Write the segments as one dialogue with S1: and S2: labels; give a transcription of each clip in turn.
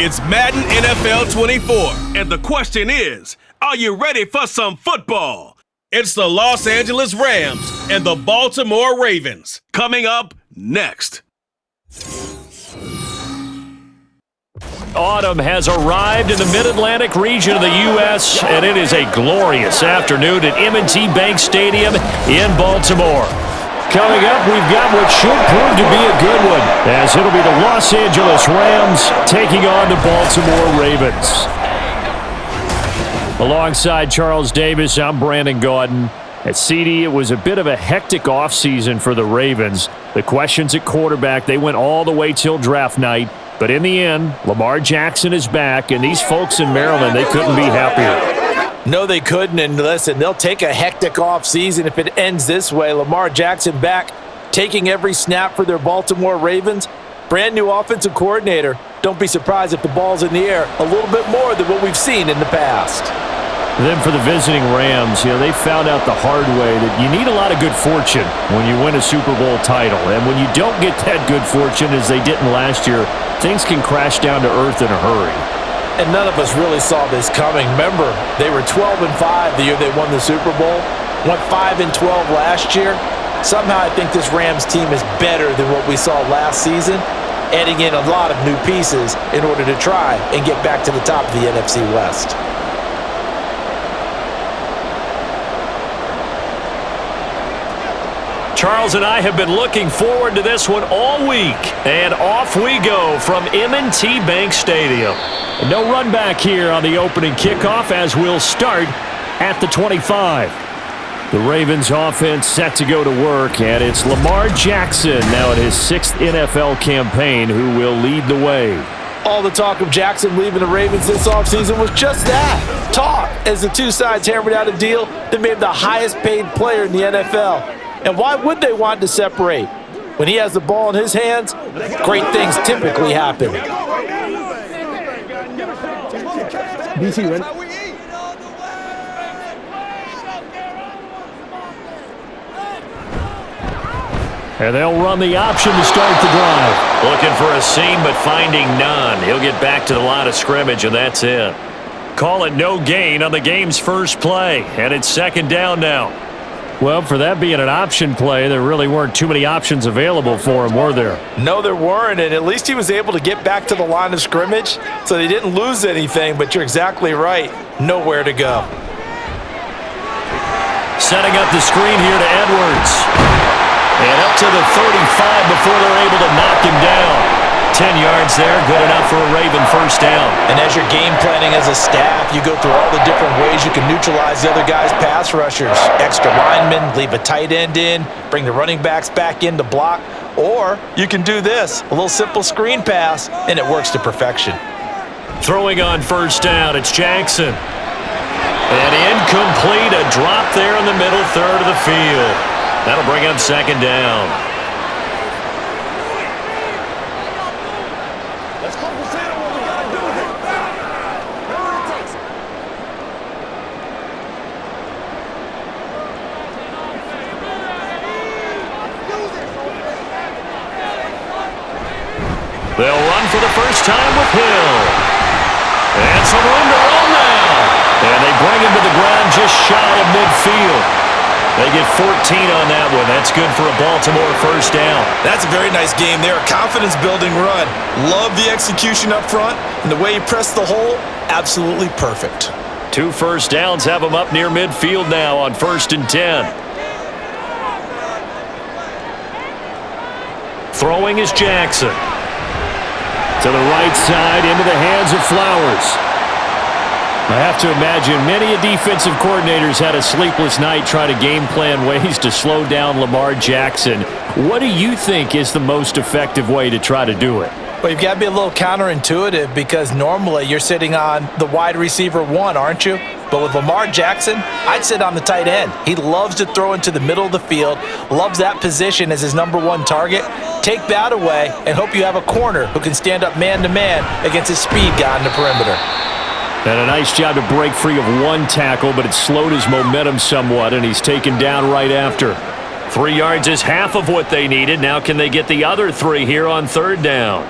S1: It's Madden NFL 24. And the question is, are you ready for some football? It's the Los Angeles Rams and the Baltimore Ravens. Coming up next.
S2: Autumn has arrived in the mid-Atlantic region of the U.S., and it is a glorious afternoon at M&T Bank Stadium in Baltimore. Coming up, we've got what should prove to be a good one, as it'll be the Los Angeles Rams taking on the Baltimore Ravens. Alongside Charles Davis, I'm Brandon Gaudin. At CD, it was a bit of a hectic offseason for the Ravens. The questions at quarterback, they went all the way till draft night. But in the end, Lamar Jackson is back, and these folks in Maryland, they couldn't be happier.
S3: No, they couldn't, and listen, they'll take a hectic offseason if it ends this way. Lamar Jackson back, taking every snap for their Baltimore Ravens. Brand new offensive coordinator. Don't be surprised if the ball's in the air a little bit more than what we've seen in the past.
S2: Then for the visiting Rams, they found out the hard way that you need a lot of good fortune when you win a Super Bowl title. And when you don't get that good fortune, as they didn't last year, things can crash down to earth in a hurry.
S3: And none of us really saw this coming. Remember, they were 12-5 the year they won the Super Bowl. Went 5-12 last year. Somehow I think this Rams team is better than what we saw last season, adding in a lot of new pieces in order to try and get back to the top of the NFC West.
S2: Charles and I have been looking forward to this one all week, and off we go from M&T Bank Stadium. No run back here on the opening kickoff as we'll start at the 25. The Ravens offense set to go to work, and it's Lamar Jackson now in his 6th NFL campaign who will lead the way.
S3: All the talk of Jackson leaving the Ravens this offseason was just that, talk, as the two sides hammered out a deal that made him the highest paid player in the NFL. And why would they want to separate? When he has the ball in his hands, great things typically happen.
S4: DC, ready?
S2: And they'll run the option to start the drive. Looking for a seam, but finding none. He'll get back to the line of scrimmage, and that's it. Call it no gain on the game's first play, and it's second down now. Well, for that being an option play, there really weren't too many options available for him, were there?
S3: No, there weren't, and at least he was able to get back to the line of scrimmage, so they didn't lose anything, but you're exactly right. Nowhere to go.
S2: Setting up the screen here to Edwards. And up to the 35 before they're able to knock him down. 10 yards there, good enough for a Raven first down.
S3: And as you're game planning as a staff, you go through all the different ways you can neutralize the other guy's pass rushers. Extra linemen, leave a tight end in, bring the running backs back in to block. Or you can do this, a little simple screen pass, and it works to perfection.
S2: Throwing on first down, it's Jackson. And incomplete, a drop there in the middle third of the field. That'll bring up second down. They'll run for the first time with Hill. And some room to run now. And they bring him to the ground just shy of midfield. They get 14 on that one. That's good for a Baltimore first down.
S5: That's a very nice game there. A confidence-building run. Love the execution up front. And the way he pressed the hole, absolutely perfect.
S2: 2 first downs have him up near midfield now on 1st and 10. Throwing is Jackson. To the right side, into the hands of Flowers. I have to imagine many defensive coordinators had a sleepless night trying to game plan ways to slow down Lamar Jackson. What do you think is the most effective way to try to do it?
S3: Well, you've got to be a little counterintuitive because normally you're sitting on the wide receiver 1, aren't you? But with Lamar Jackson, I'd sit on the tight end. He loves to throw into the middle of the field, loves that position as his number 1 target. Take that away and hope you have a corner who can stand up man-to-man against his speed guy on the perimeter.
S2: And a nice job to break free of 1 tackle, but it slowed his momentum somewhat, and he's taken down right after. 3 yards is half of what they needed. Now can they get the other 3 here on 3rd down?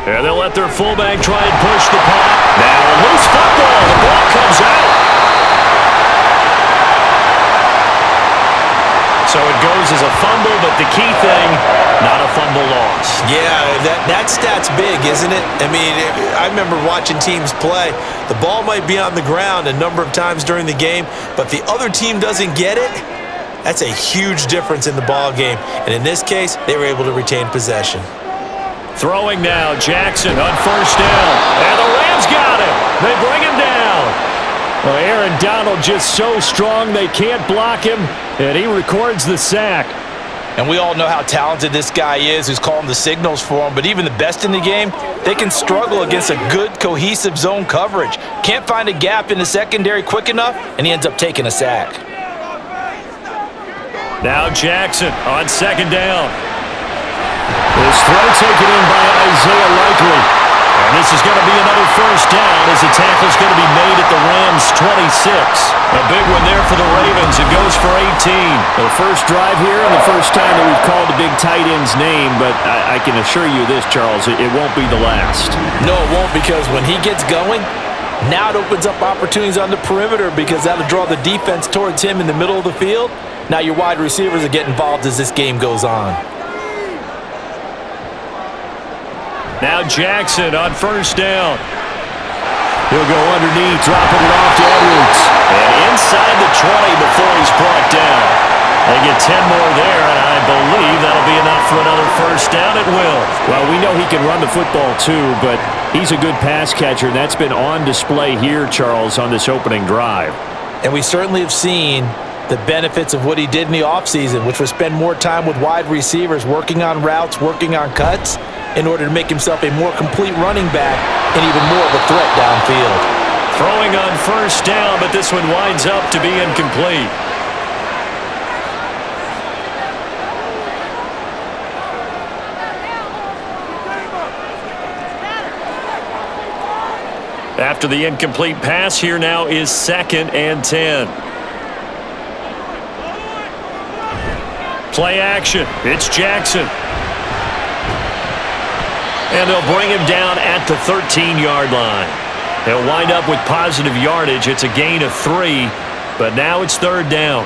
S2: And they'll let their fullback try and push the punt. Now a loose football. The ball comes out. So it goes as a fumble, but the key thing, not a fumble loss.
S5: Yeah, that stat's big, isn't it? I mean, I remember watching teams play. The ball might be on the ground a number of times during the game, but the other team doesn't get it. That's a huge difference in the ball game. And in this case, they were able to retain possession.
S2: Throwing now, Jackson on first down. And the Rams got him. They bring him down. Well, Aaron Donald just so strong they can't block him, and he records the sack.
S3: And we all know how talented this guy is who's calling the signals for him, but even the best in the game, they can struggle against a good, cohesive zone coverage. Can't find a gap in the secondary quick enough, and he ends up taking a sack.
S2: Now Jackson on second down. This throw taken in by Isaiah Likely. And this is going to be another first down as the tackle's going to be made at the Rams' 26. A big one there for the Ravens. It goes for 18.
S6: The first drive here and the first time that we've called a big tight end's name, but I can assure you this, Charles, it won't be the last.
S3: No, it won't, because when he gets going, now it opens up opportunities on the perimeter because that'll draw the defense towards him in the middle of the field. Now your wide receivers will get involved as this game goes on.
S2: Now Jackson on first down. He'll go underneath, dropping it off to Edwards. And inside the 20 before he's brought down. They get 10 more there, and I believe that'll be enough for another first down. It will.
S6: Well, we know he can run the football too, but he's a good pass catcher, and that's been on display here, Charles, on this opening drive.
S3: And we certainly have seen the benefits of what he did in the offseason, which was spend more time with wide receivers, working on routes, working on cuts, in order to make himself a more complete running back and even more of a threat downfield.
S2: Throwing on first down, but this one winds up to be incomplete. After the incomplete pass, here now is 2nd and 10. Play action. It's Jackson. And they'll bring him down at the 13-yard line. They'll wind up with positive yardage. It's a gain of 3, but now it's 3rd down.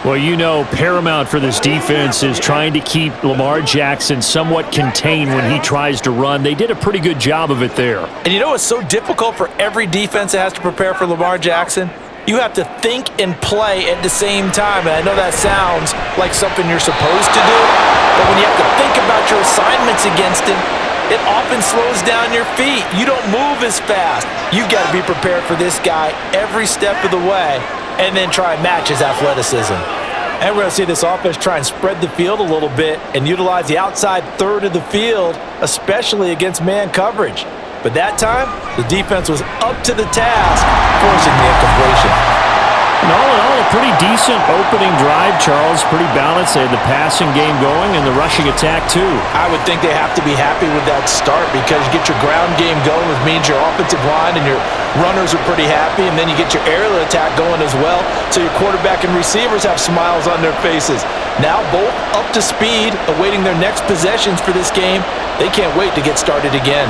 S6: Well, you know, paramount for this defense is trying to keep Lamar Jackson somewhat contained when he tries to run. They did a pretty good job of it there.
S3: And you know it's so difficult for every defense that has to prepare for Lamar Jackson? You have to think and play at the same time. And I know that sounds like something you're supposed to do, but when you have to think about your assignments against him, it often slows down your feet. You don't move as fast. You've got to be prepared for this guy every step of the way and then try and match his athleticism. And we're going to see this offense try and spread the field a little bit and utilize the outside third of the field, especially against man coverage. But that time, the defense was up to the task, forcing the incompletion.
S6: And all in all, a pretty decent opening drive, Charles. Pretty balanced. They had the passing game going and the rushing attack, too.
S3: I would think they have to be happy with that start because you get your ground game going, which means your offensive line and your runners are pretty happy, and then you get your aerial attack going as well, so your quarterback and receivers have smiles on their faces. Now both up to speed, awaiting their next possessions for this game. They can't wait to get started again.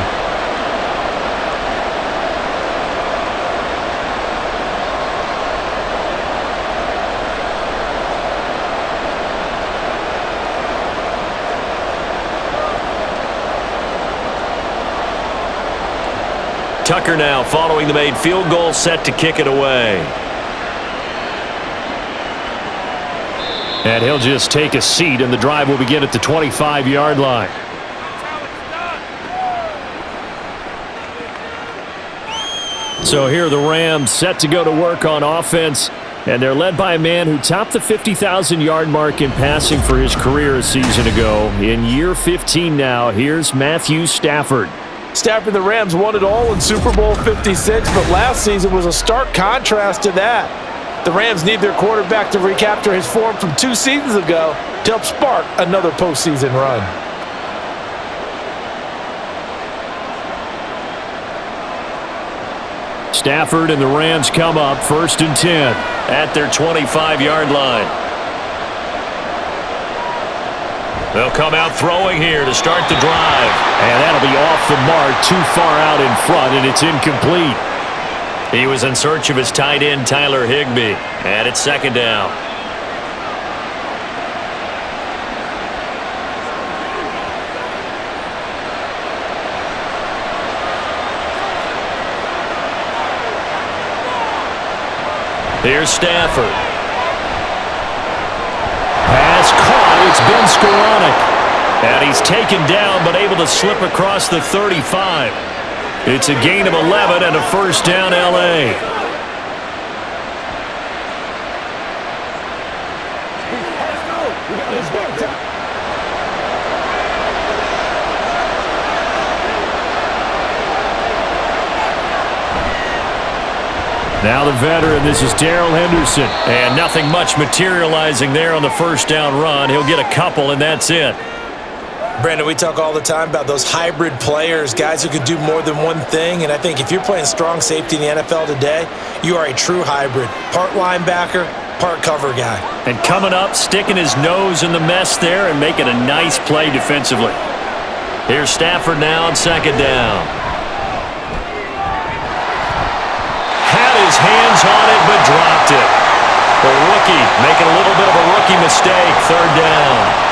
S2: Tucker now following the made field goal, set to kick it away.
S6: And he'll just take a seat, and the drive will begin at the 25-yard line. So here are the Rams set to go to work on offense, and they're led by a man who topped the 50,000-yard mark in passing for his career a season ago. In year 15 now, here's Matthew Stafford.
S3: Stafford, the Rams won it all in Super Bowl 56, but last season was a stark contrast to that. The Rams need their quarterback to recapture his form from 2 seasons ago to help spark another postseason run.
S6: Stafford and the Rams come up 1st and 10
S2: at their 25-yard line. They'll come out throwing here to start the drive.
S6: And that that'll be off the mark, too far out in front, and it's incomplete. He was in search of his tight end, Tyler Higbee, and it's second down. Here's Stafford. Pass caught. It's Ben Skoranek. And he's taken down but able to slip across the 35. It's a gain of 11 and a first down, L.A. Now the veteran, this is Darrell Henderson. And nothing much materializing there on the first down run. He'll get a couple, and that's it.
S5: Brandon, we talk all the time about those hybrid players, guys who could do more than one thing. And I think if you're playing strong safety in the NFL today, you are a true hybrid. Part linebacker, part cover guy.
S6: And coming up, sticking his nose in the mess there and making a nice play defensively. Here's Stafford now on second down. Had his hands on it, but dropped it. The rookie making a little bit of a rookie mistake. Third down.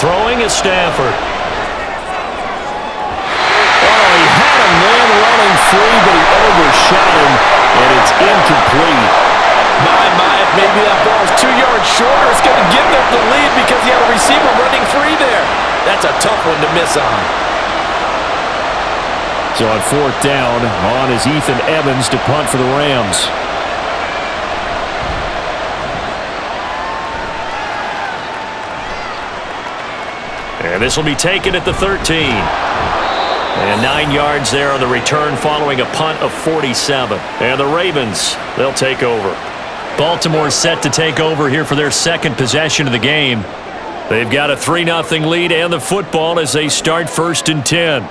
S6: Throwing is Stafford. Oh, he had a man running free, but he overshot him, and it's incomplete.
S3: My, if maybe that ball's 2 yards shorter, it's going to give them the lead because he had a receiver running free there. That's a tough one to miss on.
S6: So on fourth down, on is Ethan Evans to punt for the Rams. And this will be taken at the 13. And 9 yards there on the return following a punt of 47. And the Ravens, they'll take over. Baltimore's set to take over here for their second possession of the game. They've got a 3-0 lead and the football as they start first and 10.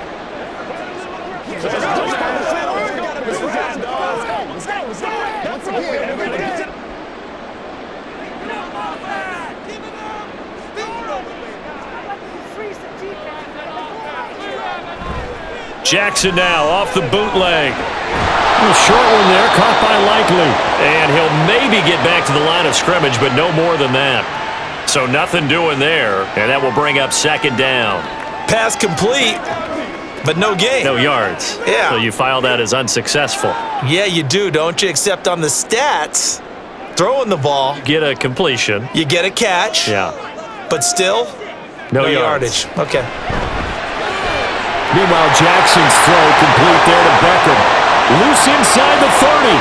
S6: Jackson now off the bootleg. A short one there, caught by Likely. And he'll maybe get back to the line of scrimmage, but no more than that. So nothing doing there, and that will bring up second down.
S5: Pass complete, but no gain.
S6: No yards.
S5: Yeah.
S6: So you file that as unsuccessful.
S5: Yeah, you do, don't you? Except on the stats, throwing the ball.
S6: Get a completion.
S5: You get a catch.
S6: Yeah.
S5: But still,
S6: no
S5: yardage. Okay.
S6: Meanwhile, Jackson's throw complete there to Beckham. Loose inside the 30.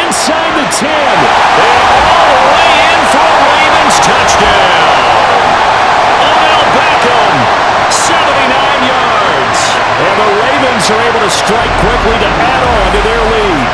S6: Inside the 10. And all the way in for a Ravens touchdown. Odell Beckham, 79 yards. And the Ravens are able to strike quickly to add on to their lead.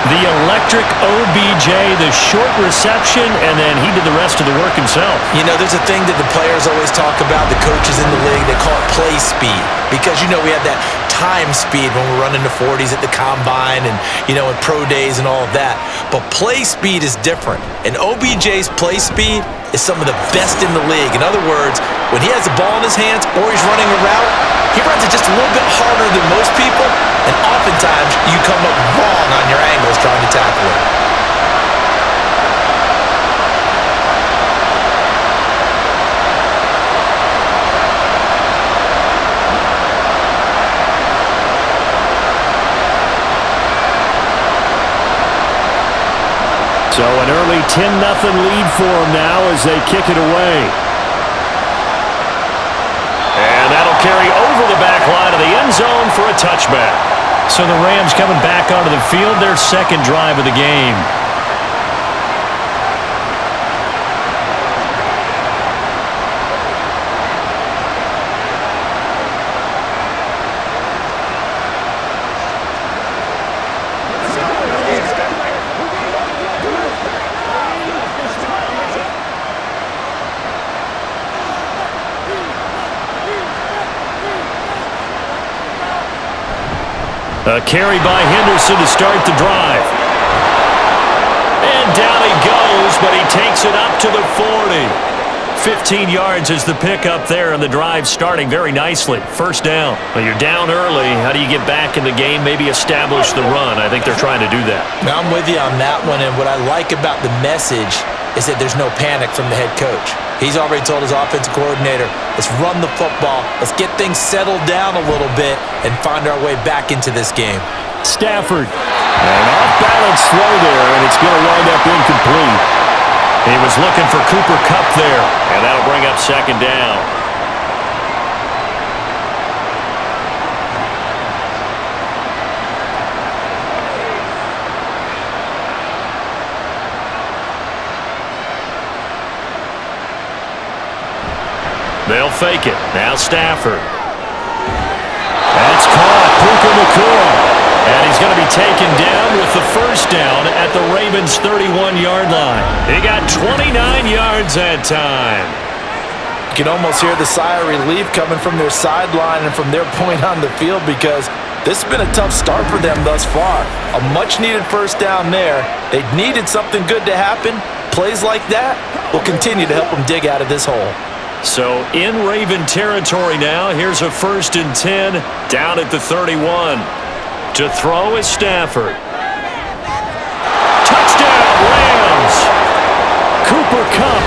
S6: The electric OBJ, the short reception, and then he did the rest of the work himself.
S5: You know, there's a thing that the players always talk about, the coaches in the league, they call it play speed. Because, you know, we have that time speed when we're running the 40s at the combine and, you know, at pro days and all of that. But play speed is different. And OBJ's play speed is some of the best in the league. In other words, when he has the ball in his hands or he's running a route, he runs it just a little bit harder than most people, and oftentimes you come up wrong on your angles trying to tackle it.
S6: So an early 10-0 lead for them now as they kick it away. And that'll carry over the back line of the end zone for a touchback. So the Rams coming back onto the field, their second drive of the game.
S2: A carry by Henderson to start the drive. And down he goes, but he takes it up to the 40. 15 yards is the pickup there, and the drive starting very nicely. First down. Well, you're down early. How do you get back in the game, maybe establish the run? I think they're trying to do that.
S3: Now, I'm with you on that one, and what I like about the message is that there's no panic from the head coach. He's already told his offensive coordinator, let's run the football, let's get things settled down a little bit, and find our way back into this game.
S2: Stafford. An off-balance throw there, and it's going to wind up incomplete. He was looking for Cooper Kupp there, and that'll bring up second down. They'll fake it. Now Stafford. That's caught. Puka Nacua. And he's going to be taken down with the first down at the Ravens' 31-yard line. He got 29 yards that time.
S3: You can almost hear the sigh of relief coming from their sideline and from their point on the field because this has been a tough start for them thus far. A much-needed first down there. They needed something good to happen. Plays like that will continue to help them dig out of this hole.
S2: So in Raven territory now, here's a 1st and 10 down at the 31. To throw is Stafford. Touchdown, Rams! Cooper Kupp,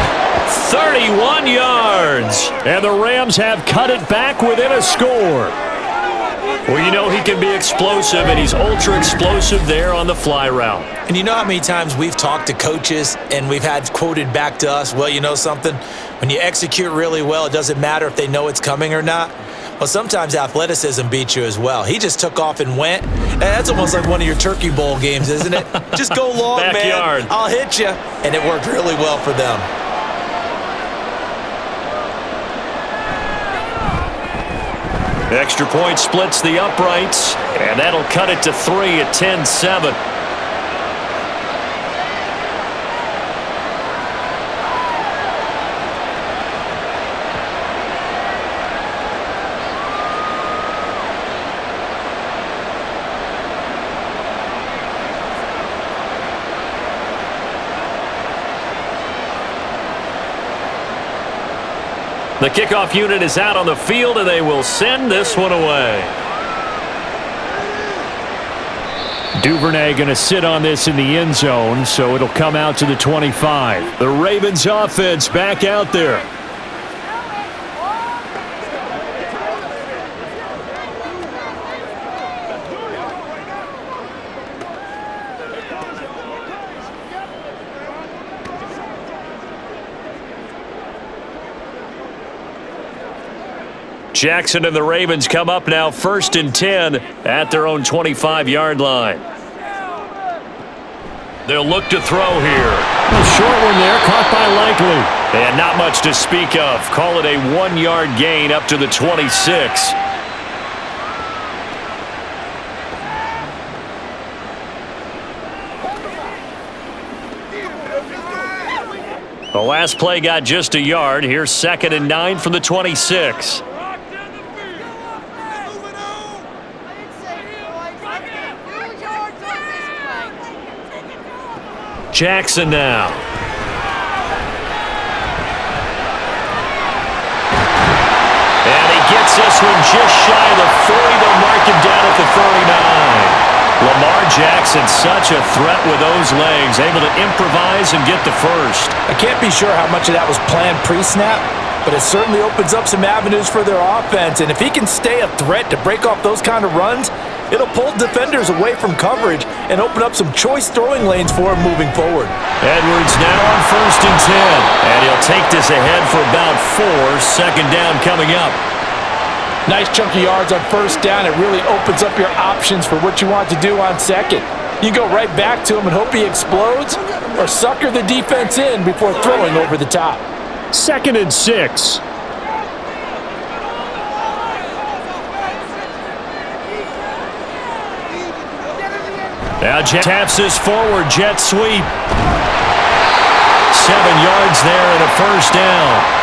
S2: 31 yards. And the Rams have cut it back within a score. Well, you know he can be explosive, and he's ultra-explosive there on the fly route.
S3: And you know how many times we've talked to coaches and we've had quoted back to us, well, you know something? When you execute really well, it doesn't matter if they know it's coming or not. Well, sometimes athleticism beats you as well. He just took off and went. And that's almost like one of your Turkey Bowl games, isn't it? Just go long,
S2: Backyard.
S3: man. I'll hit you. And it worked really well for them.
S2: Extra point splits the uprights, and that'll cut it to 3 at 10-7. The kickoff unit is out on the field, and they will send this one away. Duvernay going to sit on this in the end zone, so it'll come out to the 25. The Ravens offense back out there. Jackson and the Ravens come up now 1st and 10 at their own 25-yard line. They'll look to throw here.
S6: A short one there, caught by Likely.
S2: And not much to speak of. Call it a 1-yard gain up to the 26. The last play got just a yard. Here's 2nd and 9 from the 26. Jackson now. And he gets this one just shy of the 40. They'll mark him down at the 39. Lamar Jackson, such a threat with those legs, able to improvise and get the first.
S3: I can't be sure how much of that was planned pre-snap, but it certainly opens up some avenues for their offense. And if he can stay a threat to break off those kind of runs, it'll pull defenders away from coverage and open up some choice throwing lanes for him moving forward.
S2: Edwards now on 1st and 10. And he'll take this ahead for about 4. 2nd down coming up.
S3: Nice chunky yards on 1st down. It really opens up your options for what you want to do on 2nd. You go right back to him and hope he explodes, or sucker the defense in before throwing over the top.
S6: 2nd and 6.
S2: Now taps this forward, jet sweep. 7 yards there and a 1st down.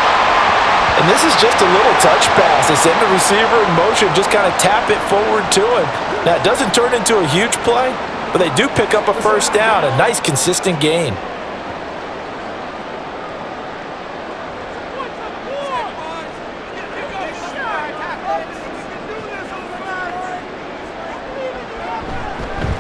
S3: And this is just a little touch pass. They send the receiver in motion, just kind of tap it forward to him. Now, it doesn't turn into a huge play, but they do pick up a first down, a nice, consistent gain.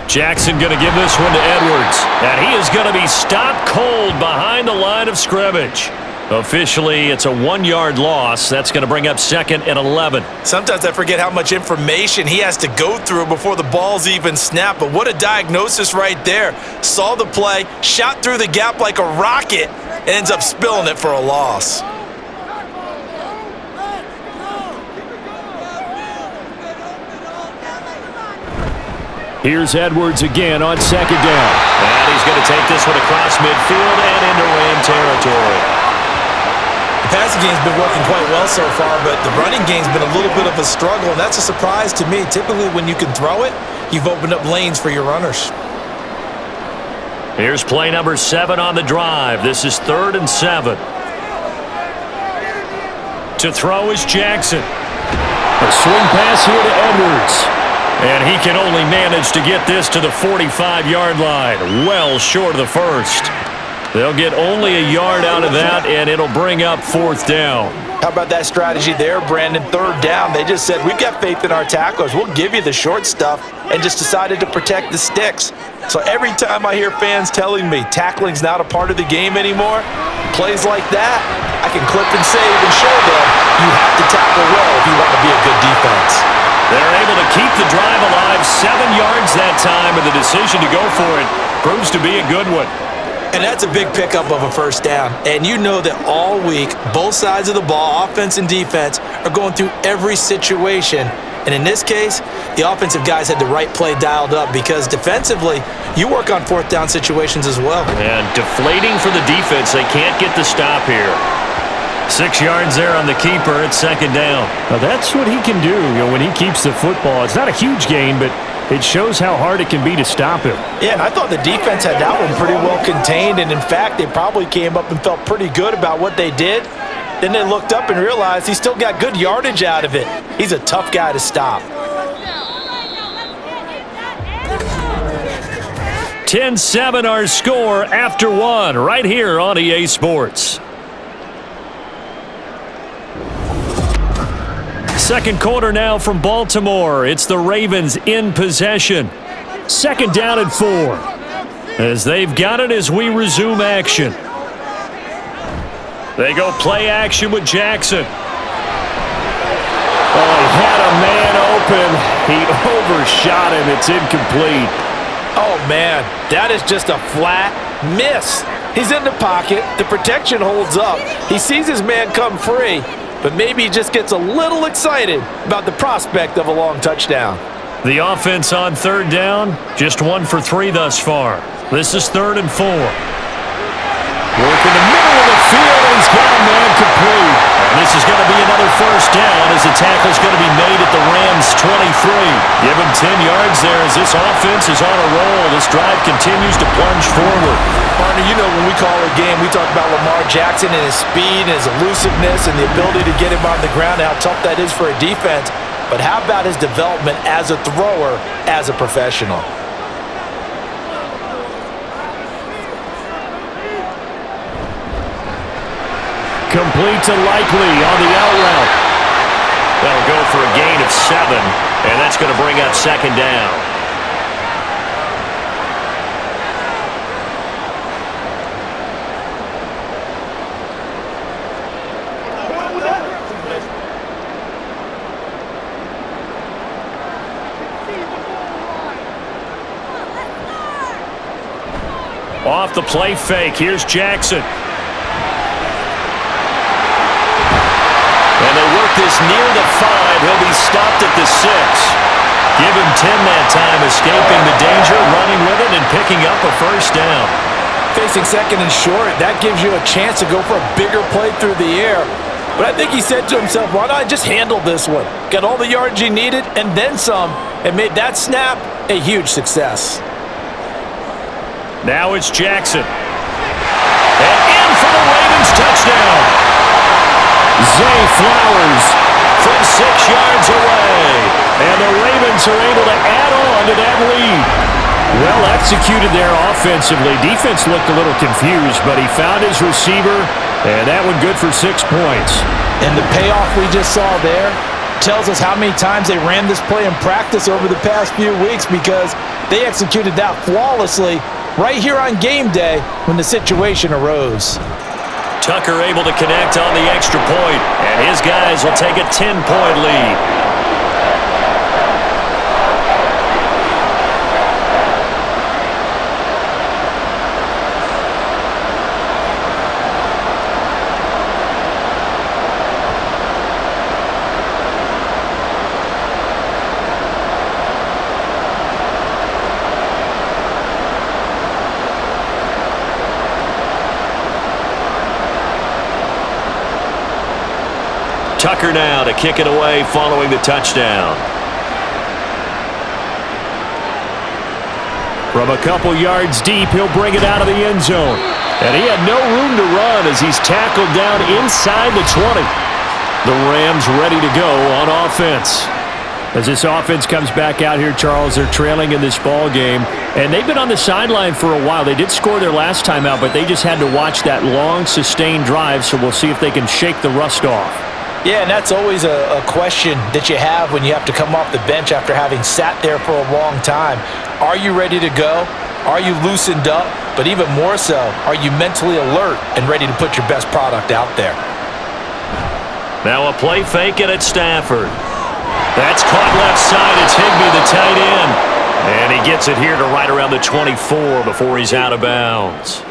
S2: Jackson going to give this one to Edwards, and he is going to be stopped cold behind the line of scrimmage. Officially, it's a 1-yard loss. That's going to bring up 2nd and 11.
S5: Sometimes I forget how much information he has to go through before the ball's even snapped, but what a diagnosis right there. Saw the play, shot through the gap like a rocket, and ends up spilling it for a loss.
S2: Here's Edwards again on 2nd down. And he's going to take this one across midfield and into Ram territory.
S5: The passing game's been working quite well so far, but the running game's been a little bit of a struggle, and that's a surprise to me. Typically, when you can throw it, you've opened up lanes for your runners.
S2: Here's play number 7 on the drive. This is 3rd and 7. To throw is Jackson. A swing pass here to Edwards. And he can only manage to get this to the 45-yard line, well short of the first. They'll get only a yard out of that, and it'll bring up 4th down.
S3: How about that strategy there, Brandon? 3rd down. They just said, we've got faith in our tacklers. We'll give you the short stuff, and just decided to protect the sticks. So every time I hear fans telling me tackling's not a part of the game anymore, plays like that, I can clip and save and show them you have to tackle well if you want to be a good defense.
S2: They're able to keep the drive alive, 7 yards that time, and the decision to go for it proves to be a good one.
S5: And that's a big pickup of a first down. And you know that all week, both sides of the ball, offense and defense, are going through every situation. And in this case, the offensive guys had the right play dialed up because defensively, you work on 4th down situations as well.
S2: And deflating for the defense. They can't get the stop here. 6 yards there on the keeper at 2nd down. Now that's what he can do, when he keeps the football. It's not a huge gain, but it shows how hard it can be to stop him.
S3: Yeah, and I thought the defense had that one pretty well contained, and in fact, they probably came up and felt pretty good about what they did. Then they looked up and realized he still got good yardage out of it. He's a tough guy to stop.
S2: 10-7 our score after 1 right here on EA Sports. Second quarter now from Baltimore. It's the Ravens in possession. 2nd down and 4. As they've got it as we resume action. They go play action with Jackson. Oh, he had a man open. He overshot him. It's incomplete.
S3: Oh, man, that is just a flat miss. He's in the pocket. The protection holds up. He sees his man come free, but maybe he just gets a little excited about the prospect of a long touchdown.
S2: The offense on 3rd down, just 1 for 3 thus far. This is 3rd and 4. Work in the middle of the field, and he's got a man complete. And this is going to be another first down as the tackle's going to be made at the Rams' 23. Give him 10 yards there as this offense is on a roll. This drive continues to plunge forward.
S3: Partner, you know when we call a game, we talk about Lamar Jackson and his speed and his elusiveness and the ability to get him on the ground and how tough that is for a defense. But how about his development as a thrower, as a professional?
S2: Complete to Likely on the out route. They'll go for a gain of 7, and that's going to bring up 2nd down. Off the play fake, here's Jackson. And they work this near the 5. He'll be stopped at the 6. Give him 10 that time, escaping the danger, running with it, and picking up a first down.
S3: Facing 2nd and short, that gives you a chance to go for a bigger play through the air. But I think he said to himself, why not just handle this one? Got all the yards he needed and then some, and made that snap a huge success.
S2: Now it's Jackson. And in for the Ravens touchdown. Zay Flowers from 6 yards away. And the Ravens are able to add on to that lead. Well executed there offensively. Defense looked a little confused, but he found his receiver, and that one good for 6 points.
S3: And the payoff we just saw there tells us how many times they ran this play in practice over the past few weeks, because they executed that flawlessly right here on game day when the situation arose.
S2: Tucker able to connect on the extra point, and his guys will take a 10-point lead. Tucker now to kick it away following the touchdown. From a couple yards deep, he'll bring it out of the end zone. And he had no room to run as he's tackled down inside the 20. The Rams ready to go on offense. As this offense comes back out here, Charles, they're trailing in this ball game, and they've been on the sideline for a while. They did score their last time out, but they just had to watch that long, sustained drive, so we'll see if they can shake the rust off.
S3: Yeah, and that's always a question that you have when you have to come off the bench after having sat there for a long time. Are you ready to go? Are you loosened up? But even more so, are you mentally alert and ready to put your best product out there?
S2: Now a play fake it at Stafford. That's caught left side. It's Higbee, the tight end. And he gets it here to right around the 24 before he's out of bounds.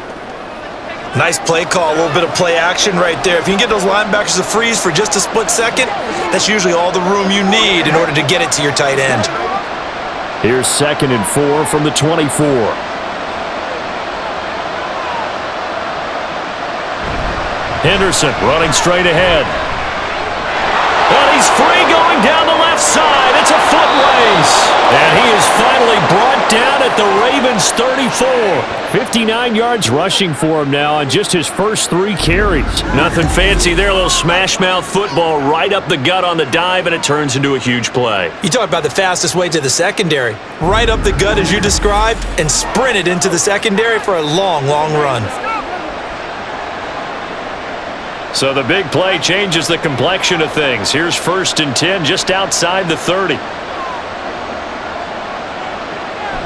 S5: Nice play call, a little bit of play action right there. If you can get those linebackers to freeze for just a split second, that's usually all the room you need in order to get it to your tight end.
S2: Here's 2nd and 4 from the 24. Henderson running straight ahead. And he's free going down the left side. It's a foot race. And he is finally brought down at the Ravens' 34. 59 yards rushing for him now on just his first 3 carries. Nothing fancy there, a little smash-mouth football right up the gut on the dive, and it turns into a huge play.
S5: You talk about the fastest way to the secondary. Right up the gut as you described, and sprinted into the secondary for a long, long run.
S2: So the big play changes the complexion of things. Here's 1st and 10 just outside the 30.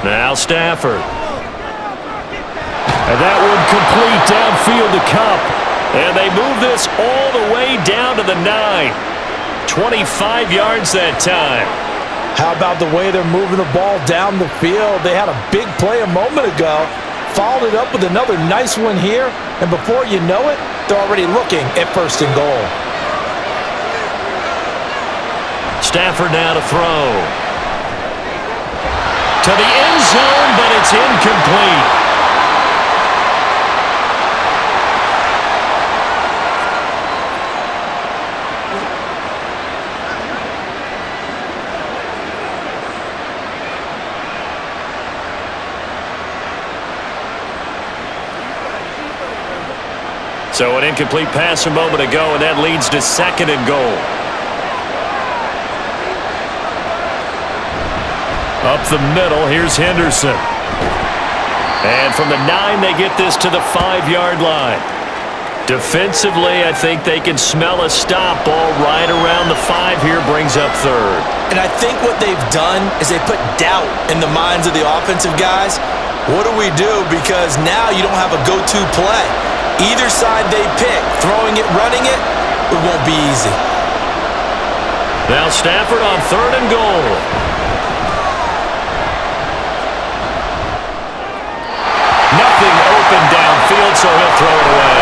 S2: Now Stafford. And that one complete downfield to Kupp. And they move this all the way down to the 9. 25 yards that time.
S3: How about the way they're moving the ball down the field? They had a big play a moment ago. Followed it up with another nice one here. And before you know it, they're already looking at 1st and goal.
S2: Stafford now to throw. To the end zone, but it's incomplete. So an incomplete pass a moment ago, and that leads to 2nd and goal. Up the middle, here's Henderson. And from the 9, they get this to the 5-yard line. Defensively, I think they can smell a stop. Ball right around the 5 here, brings up 3rd.
S5: And I think what they've done is they put doubt in the minds of the offensive guys. What do we do? Because now you don't have a go-to play. Either side they pick, throwing it, running it, it won't be easy.
S2: Now Stafford on 3rd and goal. Nothing open downfield, so he'll throw it away.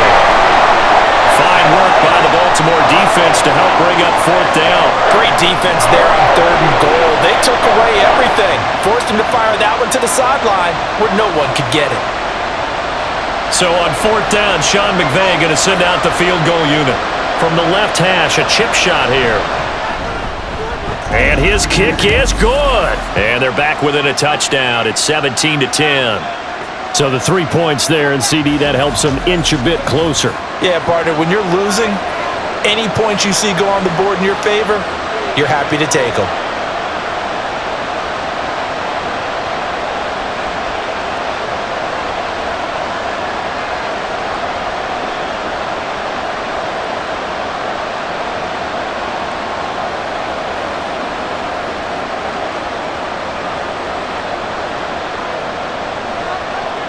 S2: Fine work by the Baltimore defense to help bring up 4th down.
S3: Great defense there on 3rd and goal. They took away everything. Forced him to fire that one to the sideline where no one could get it.
S2: So on 4th down, Sean McVay going to send out the field goal unit. From the left hash, a chip shot here. And his kick is good. And they're back within a touchdown. It's 17-10. So the 3 points there, and CD, that helps them inch a bit closer.
S3: Yeah, partner, when you're losing, any points you see go on the board in your favor, you're happy to take them.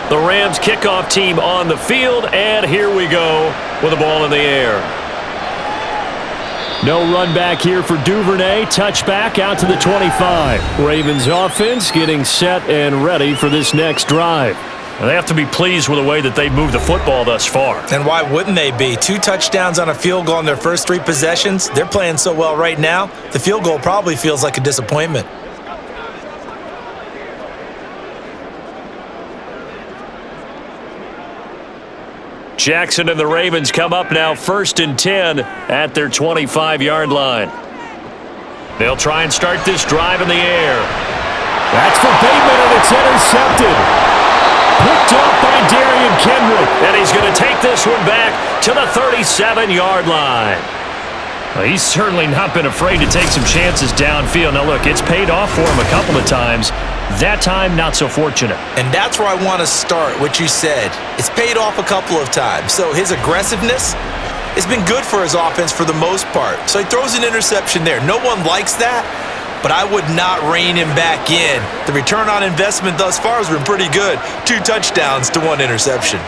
S2: The Rams kickoff team on the field, and here we go with the ball in the air.
S6: No run back here for Duvernay. Touchback out to the 25. Ravens offense getting set and ready for this next drive.
S2: They have to be pleased with the way that they've moved the football thus far.
S3: And why wouldn't they be? 2 touchdowns on a field goal in their first 3 possessions. They're playing so well right now, the field goal probably feels like a disappointment.
S2: Jackson and the Ravens come up now 1st and 10 at their 25-yard line. They'll try and start this drive in the air.
S6: That's for Bateman, and it's intercepted. Picked off by Darian Kendrick.
S2: And he's going to take this one back to the 37-yard line.
S6: Well, he's certainly not been afraid to take some chances downfield. Now, look, it's paid off for him a couple of times. That time, not so fortunate.
S3: And that's where I want to start, what you said. It's paid off a couple of times. So his aggressiveness has been good for his offense for the most part. So he throws an interception there. No one likes that, but I would not rein him back in. The return on investment thus far has been pretty good. 2 touchdowns to 1 interception.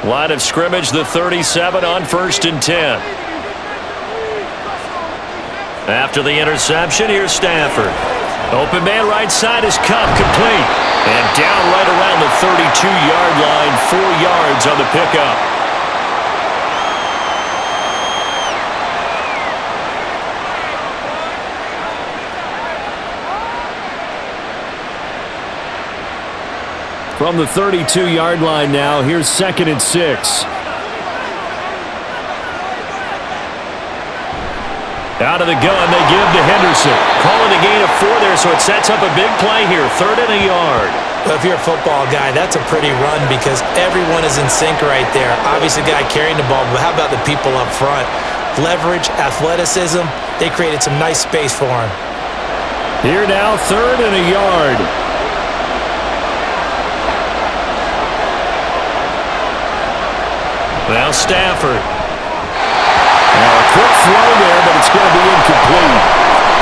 S2: Line of scrimmage, the 37 on 1st and 10. After the interception, here's Stafford. Open man right side is Cup, complete. And down right around the 32-yard line, 4 yards on the pickup.
S6: From the 32-yard line now, here's 2nd and 6.
S2: Out of the gun, they give to Henderson. Calling a gain of 4 there, so it sets up a big play here. 3rd and a yard.
S3: Well, if you're a football guy, that's a pretty run because everyone is in sync right there. Obviously, the guy carrying the ball, but how about the people up front? Leverage, athleticism, they created some nice space for him.
S6: Here now, 3rd and a yard.
S2: Now Stafford.
S6: Now a quick throw there, but it's going to be incomplete.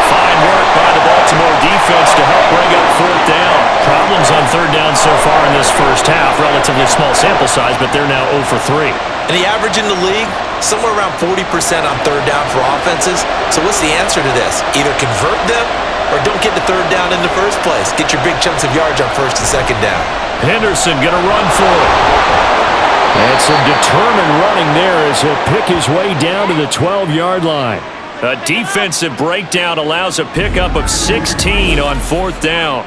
S2: Fine work by the Baltimore defense to help bring up 4th down.
S6: Problems on 3rd down so far in this first half. Relatively small sample size, but they're now 0 for 3.
S3: And the average in the league, somewhere around 40% on 3rd down for offenses. So what's the answer to this? Either convert them or don't get the 3rd down in the first place. Get your big chunks of yards on 1st and 2nd down.
S2: Henderson going to run for it.
S6: And some determined running there as he'll pick his way down to the 12-yard line.
S2: A defensive breakdown allows a pickup of 16 on 4th down.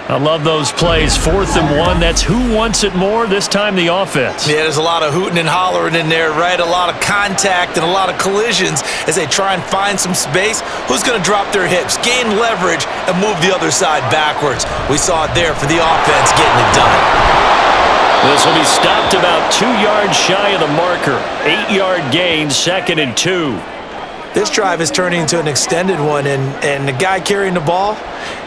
S6: I love those plays. 4th and 1. That's who wants it more, this time the offense.
S3: Yeah, there's a lot of hooting and hollering in there, right? A lot of contact and a lot of collisions as they try and find some space. Who's going to drop their hips, gain leverage, and move the other side backwards? We saw it there for the offense getting it done.
S2: This will be stopped about 2 yards shy of the marker. 8-yard gain, 2nd and 2.
S3: This drive is turning into an extended one, and the guy carrying the ball,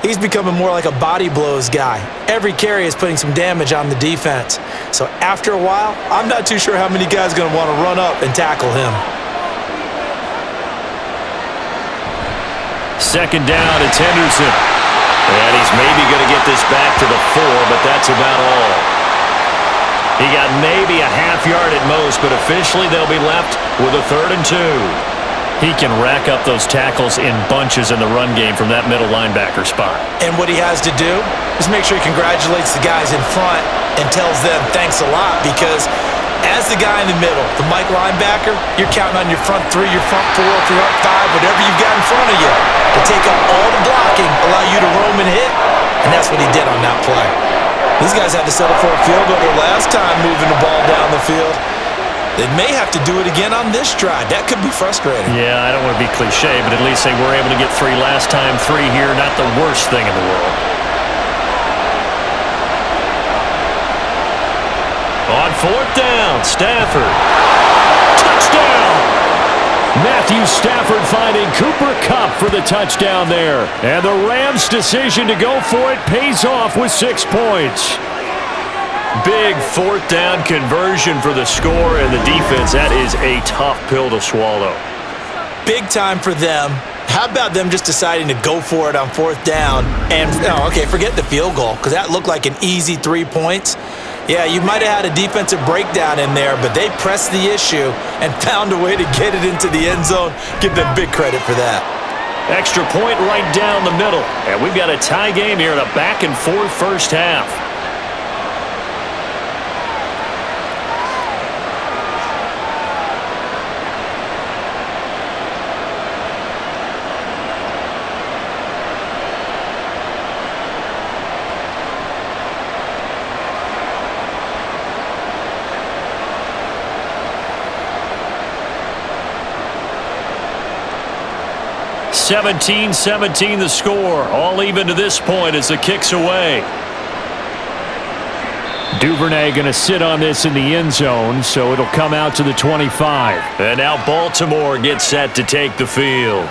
S3: he's becoming more like a body blows guy. Every carry is putting some damage on the defense. So after a while, I'm not too sure how many guys are going to want to run up and tackle him.
S2: 2nd down, it's Henderson. And he's maybe going to get this back to the 4, but that's about all. He got maybe a half yard at most, but officially they'll be left with a 3rd and 2.
S6: He can rack up those tackles in bunches in the run game from that middle linebacker spot.
S3: And what he has to do is make sure he congratulates the guys in front and tells them thanks a lot, because as the guy in the middle, the Mike linebacker, you're counting on your front 3, your front 4, front 5, whatever you've got in front of you to take up all the blocking, allow you to roam and hit, and that's what he did on that play. These guys had to settle for a field goal their last time moving the ball down the field. They may have to do it again on this drive. That could be frustrating.
S6: Yeah, I don't want to be cliche, but at least they were able to get 3 last time. 3 here, not the worst thing in the world.
S2: On 4th down, Stafford. Touchdown!
S6: Matthew Stafford finding Cooper Kupp for the touchdown there. And the Rams' decision to go for it pays off with 6 points.
S2: Big 4th down conversion for the score, and the defense, that is a tough pill to swallow.
S5: big time for them. How about them just deciding to go for it on 4th down? And, forget the field goal, because that looked like an easy 3 points. Yeah, you might have had a defensive breakdown in there, but they pressed the issue and found a way to get it into the end zone. Give them big credit for that.
S2: Extra point right down the middle. And we've got a tie game here in a back-and-forth first half. (17-17) the score. All even to this point as the kick's away. Duvernay going to sit on this in the end zone, so it'll come out to the 25. And now Baltimore gets set to take the field.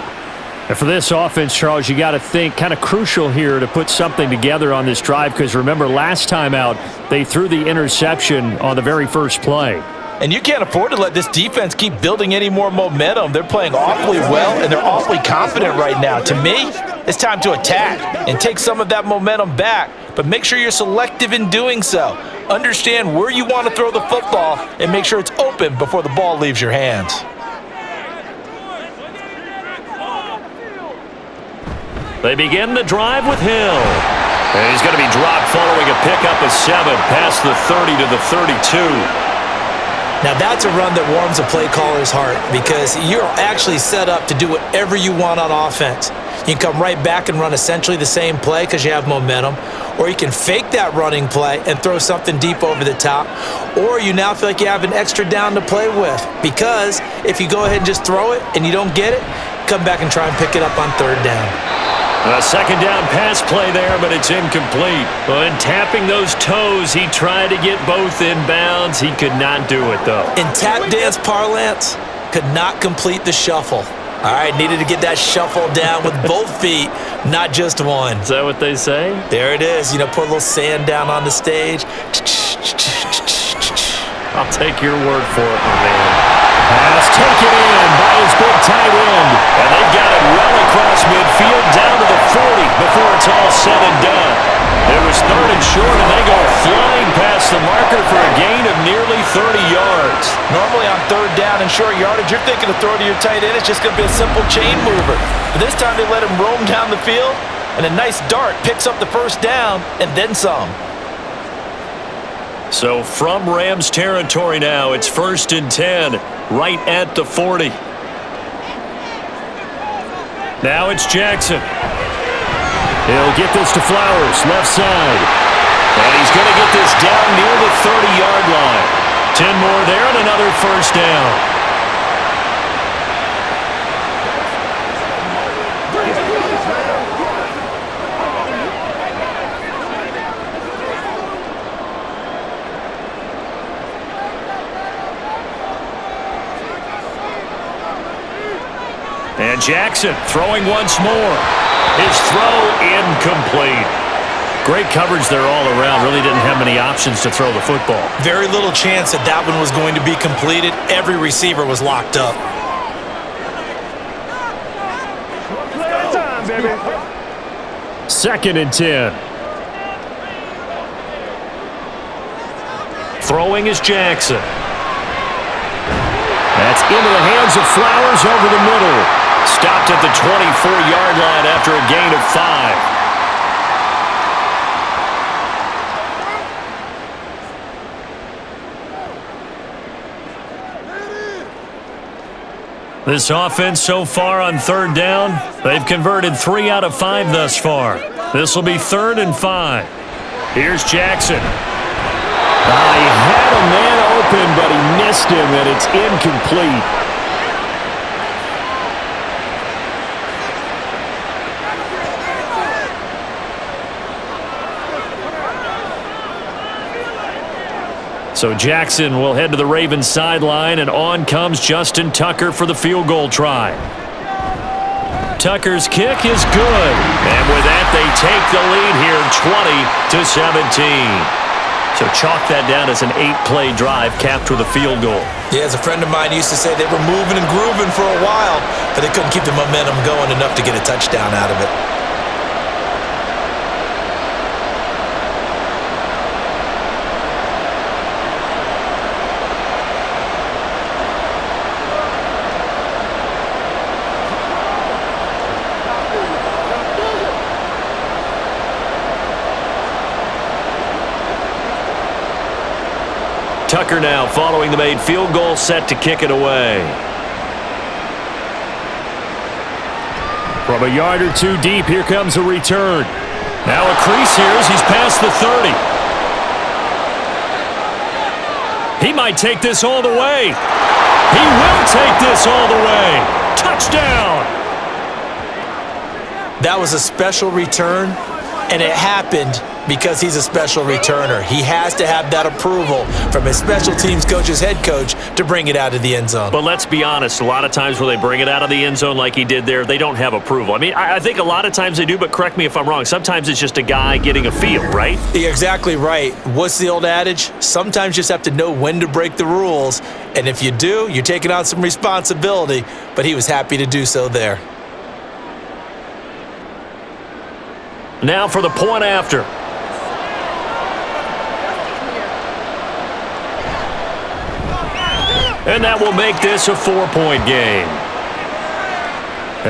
S2: And for this offense, Charles, you got to think kind of crucial here to put something together on this drive, because remember last time out they threw the interception on the very first play.
S3: And you can't afford to let this defense keep building any more momentum. They're playing awfully well, and they're awfully confident right now. To me, it's time to attack and take some of that momentum back, but make sure you're selective in doing so. Understand where you want to throw the football and make sure it's open before the ball leaves your hands.
S2: They begin the drive with Hill. And he's going to be dropped following a pickup of 7 past the 30 to the 32.
S5: Now that's a run that warms a play caller's heart, because you're actually set up to do whatever you want on offense. You can come right back and run essentially the same play because you have momentum, or you can fake that running play and throw something deep over the top, or you now feel like you have an extra down to play with, because if you go ahead and just throw it and you don't get it, come back and try and pick it up on 3rd down.
S2: A 2nd down pass play there, but it's incomplete. And tapping those toes, he tried to get both in bounds. He could not do it, though.
S5: In tap dance parlance, could not complete the shuffle. All right, needed to get that shuffle down with both feet, not just one.
S2: Is that what they say?
S5: There it is. Put a little sand down on the stage.
S2: I'll take your word for it, my man. Pass taken in by his big tight end. And they've got it well across midfield down to the 40 before it's all said and done. It was 3rd and short, and they go flying past the marker for a gain of nearly 30 yards.
S3: Normally on 3rd down and short yardage, you're thinking to throw to your tight end. It's just going to be a simple chain mover. But this time they let him roam down the field, and a nice dart picks up the 1st down and then some.
S2: So from Rams territory now, it's 1st and 10, right at the 40. Now it's Jackson. He'll get this to Flowers, left side. And he's going to get this down near the 30-yard line. 10 more there and another 1st down. And Jackson throwing once more. His throw incomplete. Great coverage there all around. Really didn't have many options to throw the football.
S5: Very little chance that one was going to be completed. Every receiver was locked up.
S2: 2nd and 10. Throwing is Jackson. That's into the hands of Flowers over the middle. Stopped at the 24-yard line after a gain of 5. This offense so far on 3rd down, they've converted 3 out of 5 thus far. This will be 3rd and 5. Here's Jackson. He had a man open, but he missed him, and it's incomplete. So Jackson will head to the Ravens sideline, and on comes Justin Tucker for the field goal try. Tucker's kick is good, and with that they take the lead here 20-17. So chalk that down as an 8-play drive capped with a field goal.
S5: Yeah, as a friend of mine used to say, they were moving and grooving for a while, but they couldn't keep the momentum going enough to get a touchdown out of it.
S2: Tucker now following the made field goal, set to kick it away.
S6: From a yard or two deep, here comes a return. Now a crease here as he's past the 30. He might take this all the way. He will take this all the way. Touchdown!
S5: That was a special return, and it happened because he's a special returner. He has to have that approval from his special teams coach's head coach to bring it out of the end zone.
S2: But let's be honest, a lot of times when they bring it out of the end zone like he did there, they don't have approval. I mean, I think a lot of times they do, but correct me if I'm wrong. Sometimes it's just a guy getting a feel, right?
S5: You're exactly right. What's the old adage? Sometimes you just have to know when to break the rules, and if you do, you're taking on some responsibility, but he was happy to do so there.
S2: Now for the point after. And that will make this a 4-point game.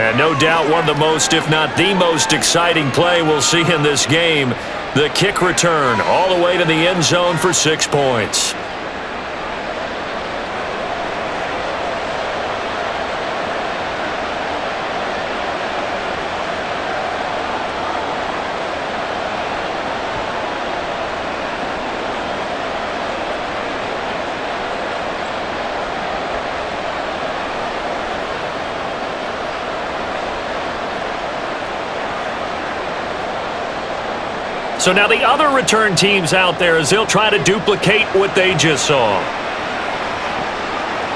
S2: And no doubt one of the most, if not the most exciting play we'll see in this game. The kick return all the way to the end zone for 6 points. So now the other return teams out there as they'll try to duplicate what they just saw.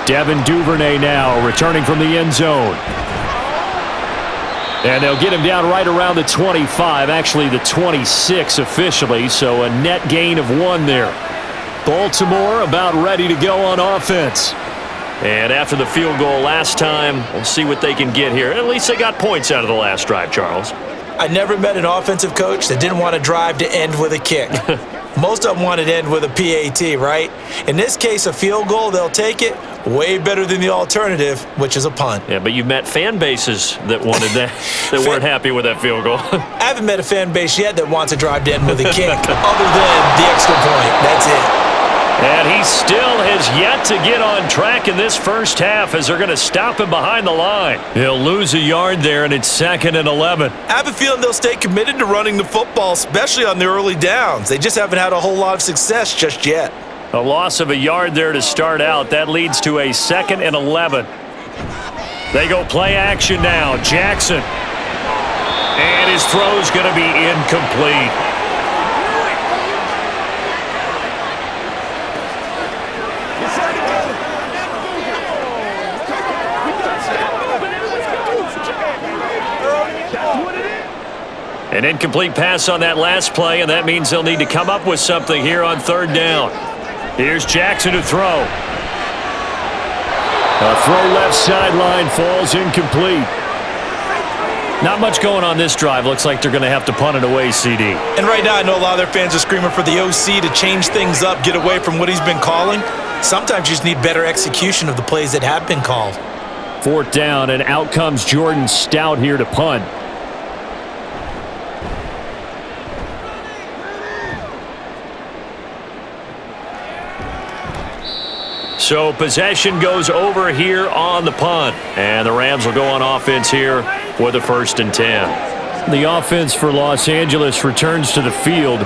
S6: Devin Duvernay now returning from the end zone. And they'll get him down right around the 25, actually the 26 officially, so a net gain of 1 there. Baltimore about ready to go on offense.
S2: And after the field goal last time, we'll see what they can get here. At least they got points out of the last drive, Charles.
S5: I never met an offensive coach that didn't want to drive to end with a kick. Most of them wanted to end with a PAT, right? In this case, a field goal, they'll take it. Way better than the alternative, which is a punt.
S2: Yeah, but you've met fan bases that wanted that, that weren't happy with that field goal.
S5: I haven't met a fan base yet that wants to drive to end with a kick, other than the extra point. That's it.
S2: And he still has yet to get on track in this first half as they're going to stop him behind the line.
S6: He'll lose a yard there, and it's 2nd and 11.
S5: I have a feeling they'll stay committed to running the football, especially on the early downs. They just haven't had a whole lot of success just yet.
S2: A loss of a yard there to start out. That leads to a 2nd and 11. They go play action now. Jackson. And his throw's going to be incomplete. An incomplete pass on that last play, and that means they'll need to come up with something here on 3rd down. Here's Jackson to throw.
S6: A throw left sideline falls incomplete.
S2: Not much going on this drive. Looks like they're going to have to punt it away, CD.
S5: And right now I know a lot of their fans are screaming for the OC to change things up, get away from what he's been calling. Sometimes you just need better execution of the plays that have been called.
S6: 4th down, and out comes Jordan Stout here to punt.
S2: So possession goes over here on the punt. And the Rams will go on offense here with a 1st and 10.
S6: The offense for Los Angeles returns to the field.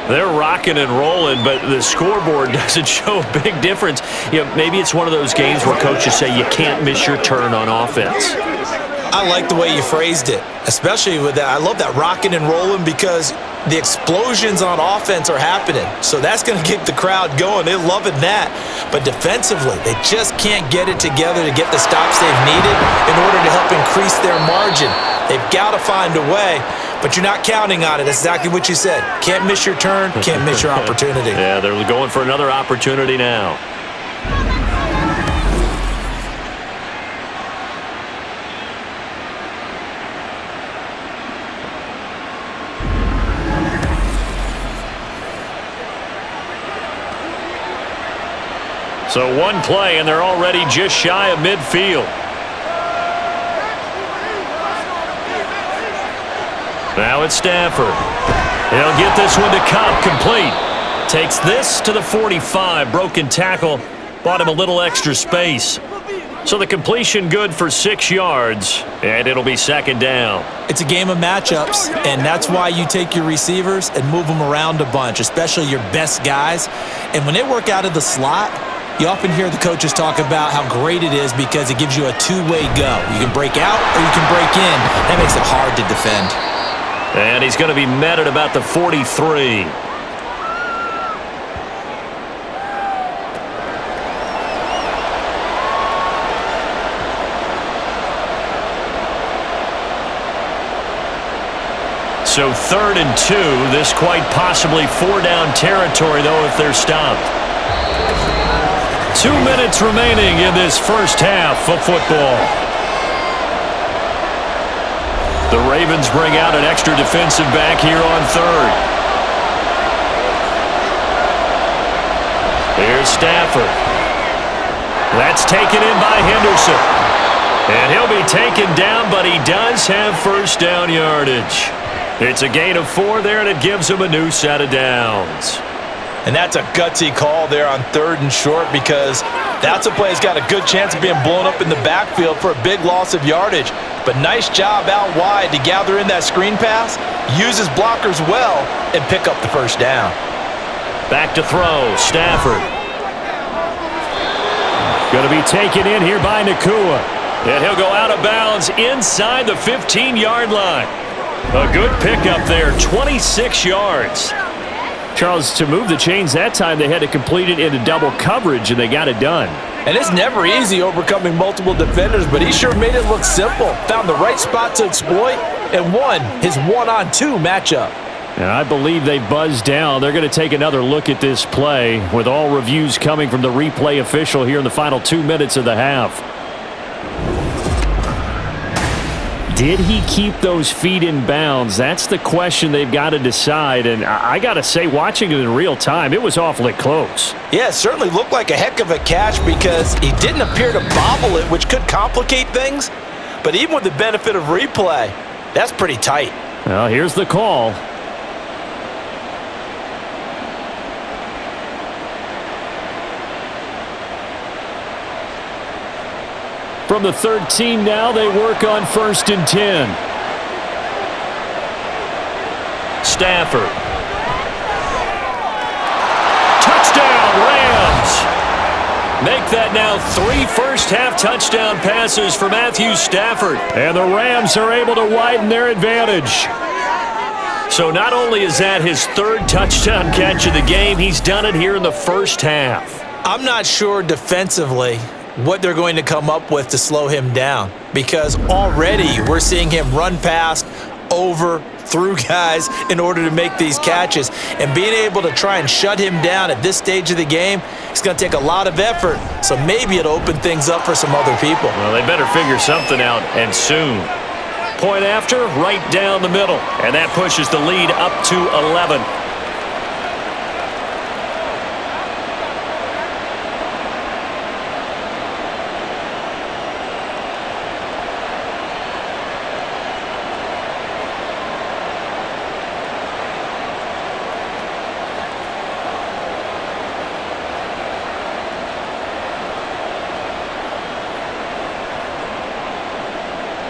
S2: They're rocking and rolling, but the scoreboard doesn't show a big difference. You know, maybe it's one of those games where coaches say you can't miss your turn on offense.
S5: I like the way you phrased it, especially with that. I love that rocking and rolling because the explosions on offense are happening. So that's going to get the crowd going. They're loving that. But defensively, they just can't get it together to get the stops they've needed in order to help increase their margin. They've got to find a way. but you're not counting on it. That's exactly what you said. Can't miss your turn, can't miss your opportunity.
S2: Yeah, they're going for another opportunity now. So one play, and they're already just shy of midfield. Now it's Stafford. He'll get this one to Cup, complete. Takes this to the 45. Broken tackle. Bought him a little extra space. So the completion good for 6 yards, and it'll be second down.
S3: It's a game of matchups, and that's why you take your receivers and move them around a bunch, especially your best guys. And when they work out of the slot, you often hear the coaches talk about how great it is because it gives you a two-way go. You can break out or you can break in. That makes it hard to defend.
S2: And he's going to be met at about the 43. So 3rd and 2. This quite possibly 4-down territory, though, if they're stopped. 2 minutes remaining in this first half of football. The Ravens bring out an extra defensive back here on 3rd. Here's Stafford. That's taken in by Henderson. And he'll be taken down, but he does have first down yardage. It's a gain of 4 there, and it gives him a new set of downs.
S3: And that's a gutsy call there on 3rd and short because that's a play that's got a good chance of being blown up in the backfield for a big loss of yardage. But nice job out wide to gather in that screen pass, use his blockers well, and pick up the first down.
S2: Back to throw, Stafford. Going to be taken in here by Nakua. And he'll go out of bounds inside the 15-yard line. A good pickup there, 26 yards.
S6: Charles, to move the chains that time, they had to complete it into double coverage, and they got it done.
S3: And it's never easy overcoming multiple defenders, but he sure made it look simple. Found the right spot to exploit and won his 1-on-2 matchup.
S6: And I believe they buzzed down. They're going to take another look at this play with all reviews coming from the replay official here in the final 2 minutes of the half. Did he keep those feet in bounds? That's the question they've got to decide. And I got to say, watching it in real time, it was awfully close.
S3: Yeah, it certainly looked like a heck of a catch because he didn't appear to bobble it, which could complicate things. But even with the benefit of replay, that's pretty tight.
S6: Well, here's the call. From the 13 now, they work on 1st and 10.
S2: Stafford. Touchdown, Rams. Make that now 3 first-half touchdown passes for Matthew Stafford.
S6: And the Rams are able to widen their advantage.
S2: So not only is that his 3rd touchdown catch of the game, he's done it here in the first half.
S3: I'm not sure defensively what they're going to come up with to slow him down because already we're seeing him run past, over, through guys in order to make these catches. And being able to try and shut him down at this stage of the game, it's going to take a lot of effort. So maybe it'll open things up for some other people.
S2: Well, they better figure something out, and soon. Point after, right down the middle. And that pushes the lead up to 11.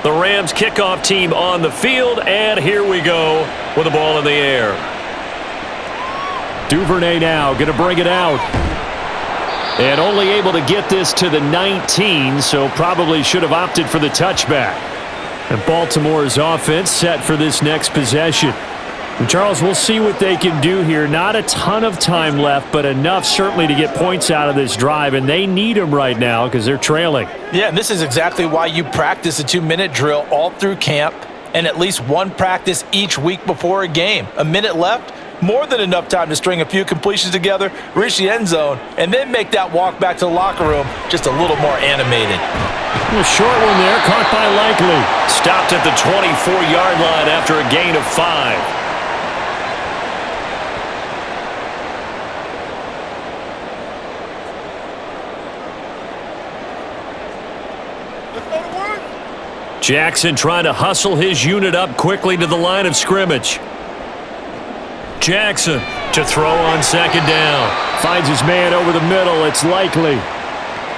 S2: The Rams kickoff team on the field, and here we go with the ball in the air.
S6: Duvernay now going to bring it out. And only able to get this to the 19, so probably should have opted for the touchback. And Baltimore's offense set for this next possession. And Charles, we'll see what they can do here. Not a ton of time left, but enough certainly to get points out of this drive, and they need them right now because they're trailing.
S3: Yeah, and this is exactly why you practice a 2-minute drill all through camp. and at least one practice each week before a game. A minute left, more than enough time to string a few completions together, reach the end zone, and then make that walk back to the locker room just a little more animated.
S2: A short one there, caught by Likely. Stopped at the 24-yard line after a gain of 5. Jackson trying to hustle his unit up quickly to the line of scrimmage. Jackson to throw on second down.
S6: Finds his man over the middle. It's Likely.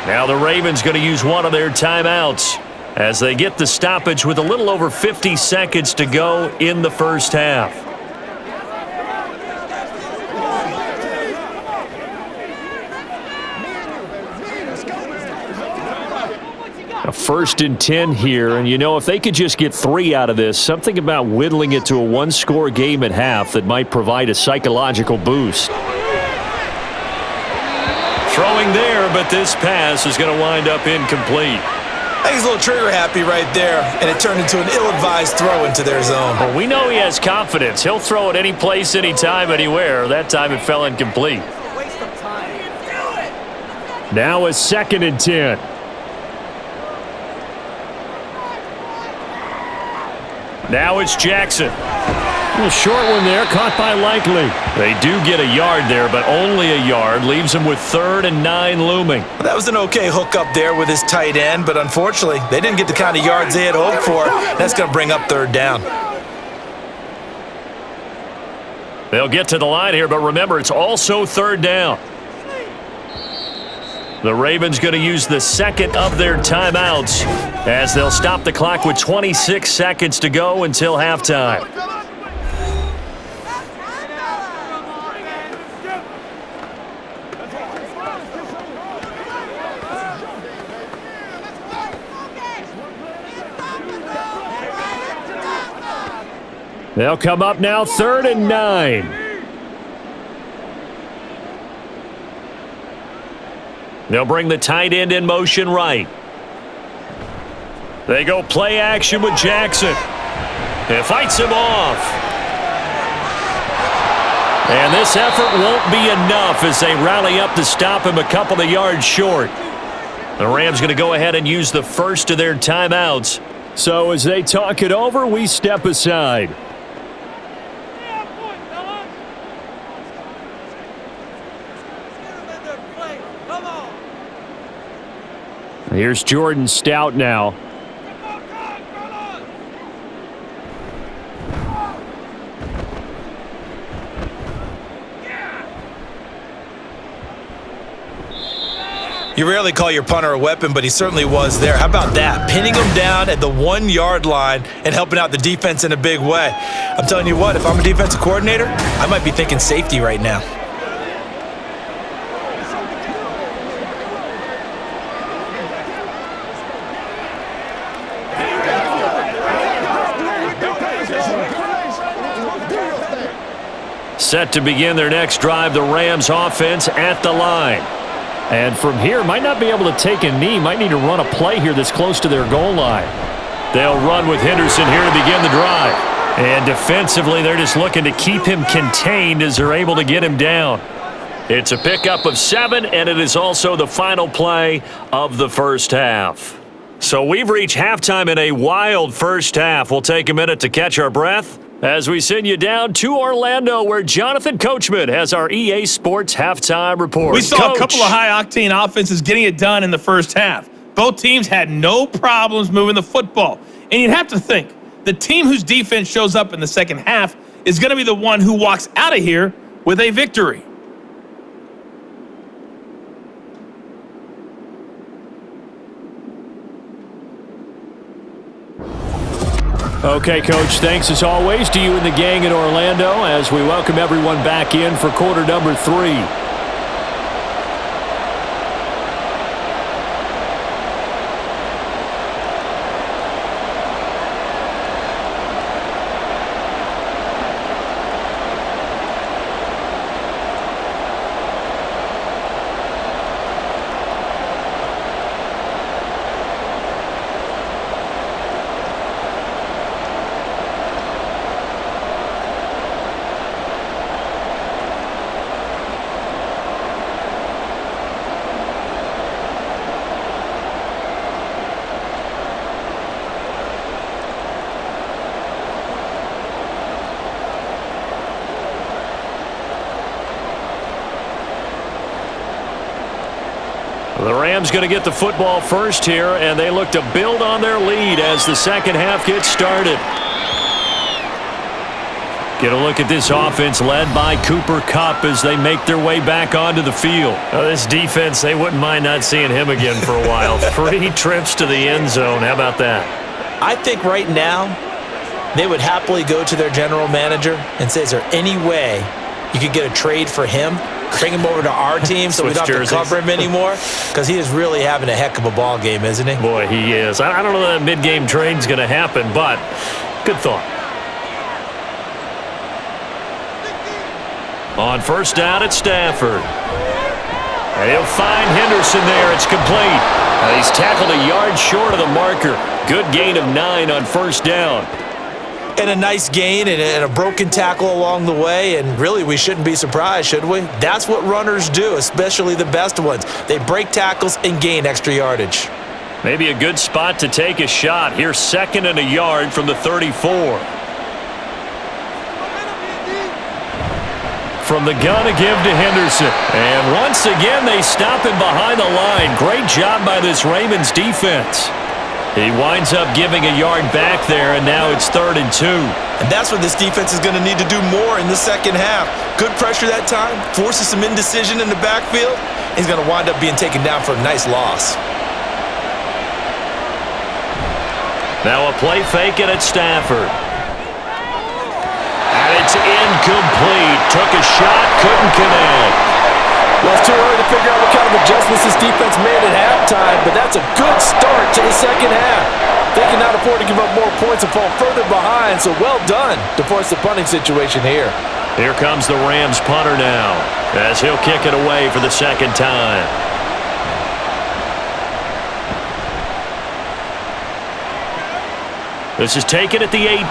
S2: Now the Ravens going to use one of their timeouts as they get the stoppage with a little over 50 seconds to go in the first half.
S6: A 1st and 10 here, and you know, if they could just get 3 out of this, something about whittling it to a one-score game at half that might provide a psychological boost.
S2: Throwing there, but this pass is going to wind up incomplete.
S5: I think he's a little trigger happy right there, and it turned into an ill-advised throw into their zone.
S2: Well, we know he has confidence. He'll throw it any place, anytime, anywhere. That time it fell incomplete.
S6: Now a 2nd and 10.
S2: Now it's Jackson.
S6: A short one there, caught by Likely.
S2: They do get a yard there, but only a yard. Leaves them with 3rd and 9 looming.
S5: Well, that was an okay hook up there with his tight end, but unfortunately, they didn't get the kind of yards they had hoped for. That's going to bring up 3rd down.
S2: They'll get to the line here, but remember, it's also 3rd down. The Ravens going to use the 2nd of their timeouts as they'll stop the clock with 26 seconds to go until halftime.
S6: They'll come up now, 3rd and 9.
S2: They'll bring the tight end in motion right. They go play action with Jackson. It fights him off. And this effort won't be enough as they rally up to stop him a couple of yards short. The Rams going to go ahead and use the first of their timeouts.
S6: So as they talk it over, we step aside. Here's Jordan Stout now.
S5: You rarely call your punter a weapon, but he certainly was there. How about that? Pinning him down at the 1-yard line and helping out the defense in a big way. I'm telling you what, if I'm a defensive coordinator, I might be thinking safety right now.
S2: Set to begin their next drive, the Rams offense at the line.
S6: And from here, might not be able to take a knee. Might need to run a play here that's close to their goal line.
S2: They'll run with Henderson here to begin the drive. And defensively, they're just looking to keep him contained as they're able to get him down. It's a pickup of 7, and it is also the final play of the first half. So we've reached halftime in a wild first half. We'll take a minute to catch our breath as we send you down to Orlando, where Jonathan Coachman has our EA Sports halftime report.
S7: We saw
S2: Coach.
S7: a couple of high-octane offenses getting it done in the first half. Both teams had no problems moving the football. And you'd have to think, the team whose defense shows up in the second half is going to be the one who walks out of here with a victory.
S6: Okay, Coach, thanks as always to you and the gang in Orlando as we welcome everyone back in for quarter number 3. The Rams going to get the football first here, and they look to build on their lead as the second half gets started. Get a look at this offense led by Cooper Kupp as they make their way back onto the field.
S2: This defense, they wouldn't mind not seeing him again for a while. 3 trips to the end zone. How about that?
S5: I think right now they would happily go to their general manager and say, is there any way you could get a trade for him? Bring him over to our team so we don't have to cover him anymore? Because he is really having a heck of a ball game, isn't he?
S2: Boy, he is. I don't know that mid-game trade's going to happen, but good thought. On first down at Stafford. And he'll find Henderson there. It's complete. He's tackled a yard short of the marker. Good gain of 9 on first down.
S5: And a nice gain and a broken tackle along the way, and really we shouldn't be surprised, should we? That's what runners do, especially the best ones. They break tackles and gain extra yardage.
S6: Maybe a good spot to take a shot. Here's 2nd and a yard from the 34. From the gun to give to Henderson. And once again, they stop him behind the line. Great job by this Ravens defense. He winds up giving a yard back there, and now it's 3rd and 2.
S5: And that's what this defense is going to need to do more in the second half. Good pressure that time, forces some indecision in the backfield. He's going to wind up being taken down for a nice loss.
S6: Now a play fake it at Stafford. And it's incomplete. Took a shot, couldn't connect.
S3: Well, it's too early to figure out what kind of adjustments this defense made at halftime, but that's a good start to the second half. They cannot afford to give up more points and fall further behind, so well done to force the punting situation here.
S6: Here comes the Rams punter now, as he'll kick it away for the second time. This is taken at the 18.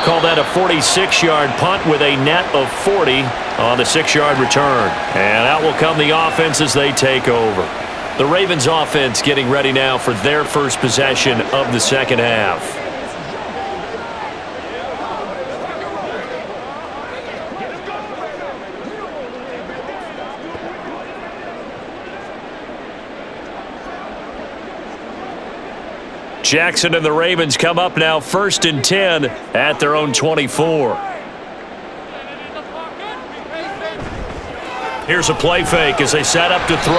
S6: Call that a 46-yard punt with a net of 40 on the 6-yard return. And out will come the offense as they take over. The Ravens offense getting ready now for their first possession of the second half. Jackson and the Ravens come up now 1st and 10 at their own 24. Here's a play fake as they set up to throw.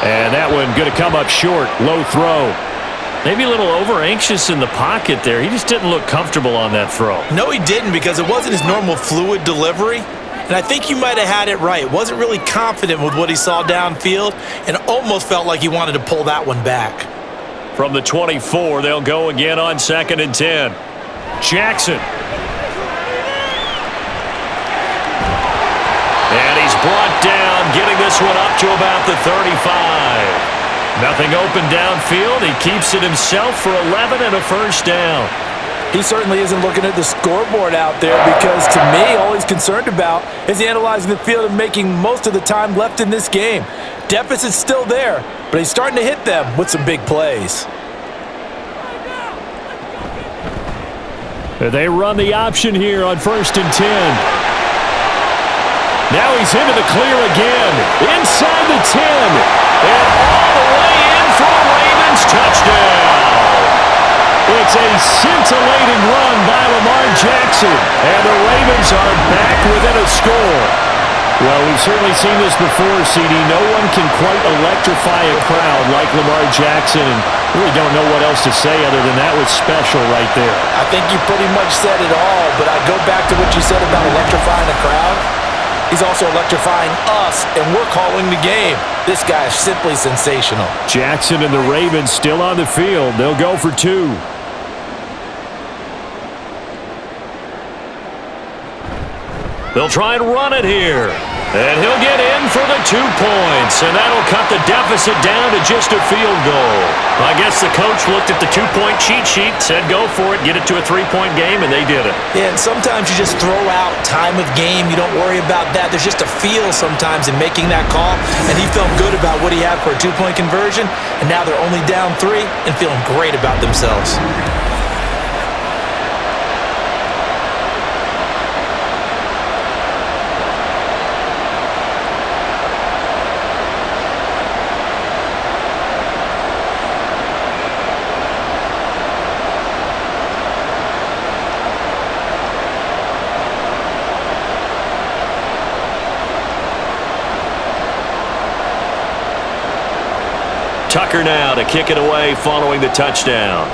S6: And that one going to come up short. Low throw. Maybe a little over-anxious in the pocket there. He just didn't look comfortable on that throw.
S5: No, he didn't, because it wasn't his normal fluid delivery. And I think you might have had it right. Wasn't really confident with what he saw downfield and almost felt like he wanted to pull that one back.
S6: From the 24, they'll go again on 2nd and 10. Jackson. And he's brought down, getting this one up to about the 35. Nothing open downfield. He keeps it himself for 11 and a first down.
S3: He certainly isn't looking at the scoreboard out there, because to me, all he's concerned about is analyzing the field and making most of the time left in this game. Deficit's still there, but he's starting to hit them with some big plays.
S6: They run the option here on 1st and 10. Now he's into the clear again. Inside the 10. And all the way in for a Ravens touchdown. It's a scintillating run by Lamar Jackson. And the Ravens are back within a score. Well, we've certainly seen this before, CD. No one can quite electrify a crowd like Lamar Jackson, and really don't know what else to say other than that was special right there.
S3: I think you pretty much said it all, but I go back to what you said about electrifying a crowd. He's also electrifying us, and we're calling the game. This guy is simply sensational.
S6: Jackson and the Ravens still on the field. They'll go for 2. They'll try and run it here. And he'll get in for the 2 points. And that'll cut the deficit down to just a field goal. I guess the coach looked at the 2-point cheat sheet, said go for it, get it to a 3-point game, and they did it.
S5: Yeah, and sometimes you just throw out time of game. You don't worry about that. There's just a feel sometimes in making that call. And he felt good about what he had for a 2-point conversion. And now they're only down 3 and feeling great about themselves.
S2: Tucker now to kick it away following the touchdown.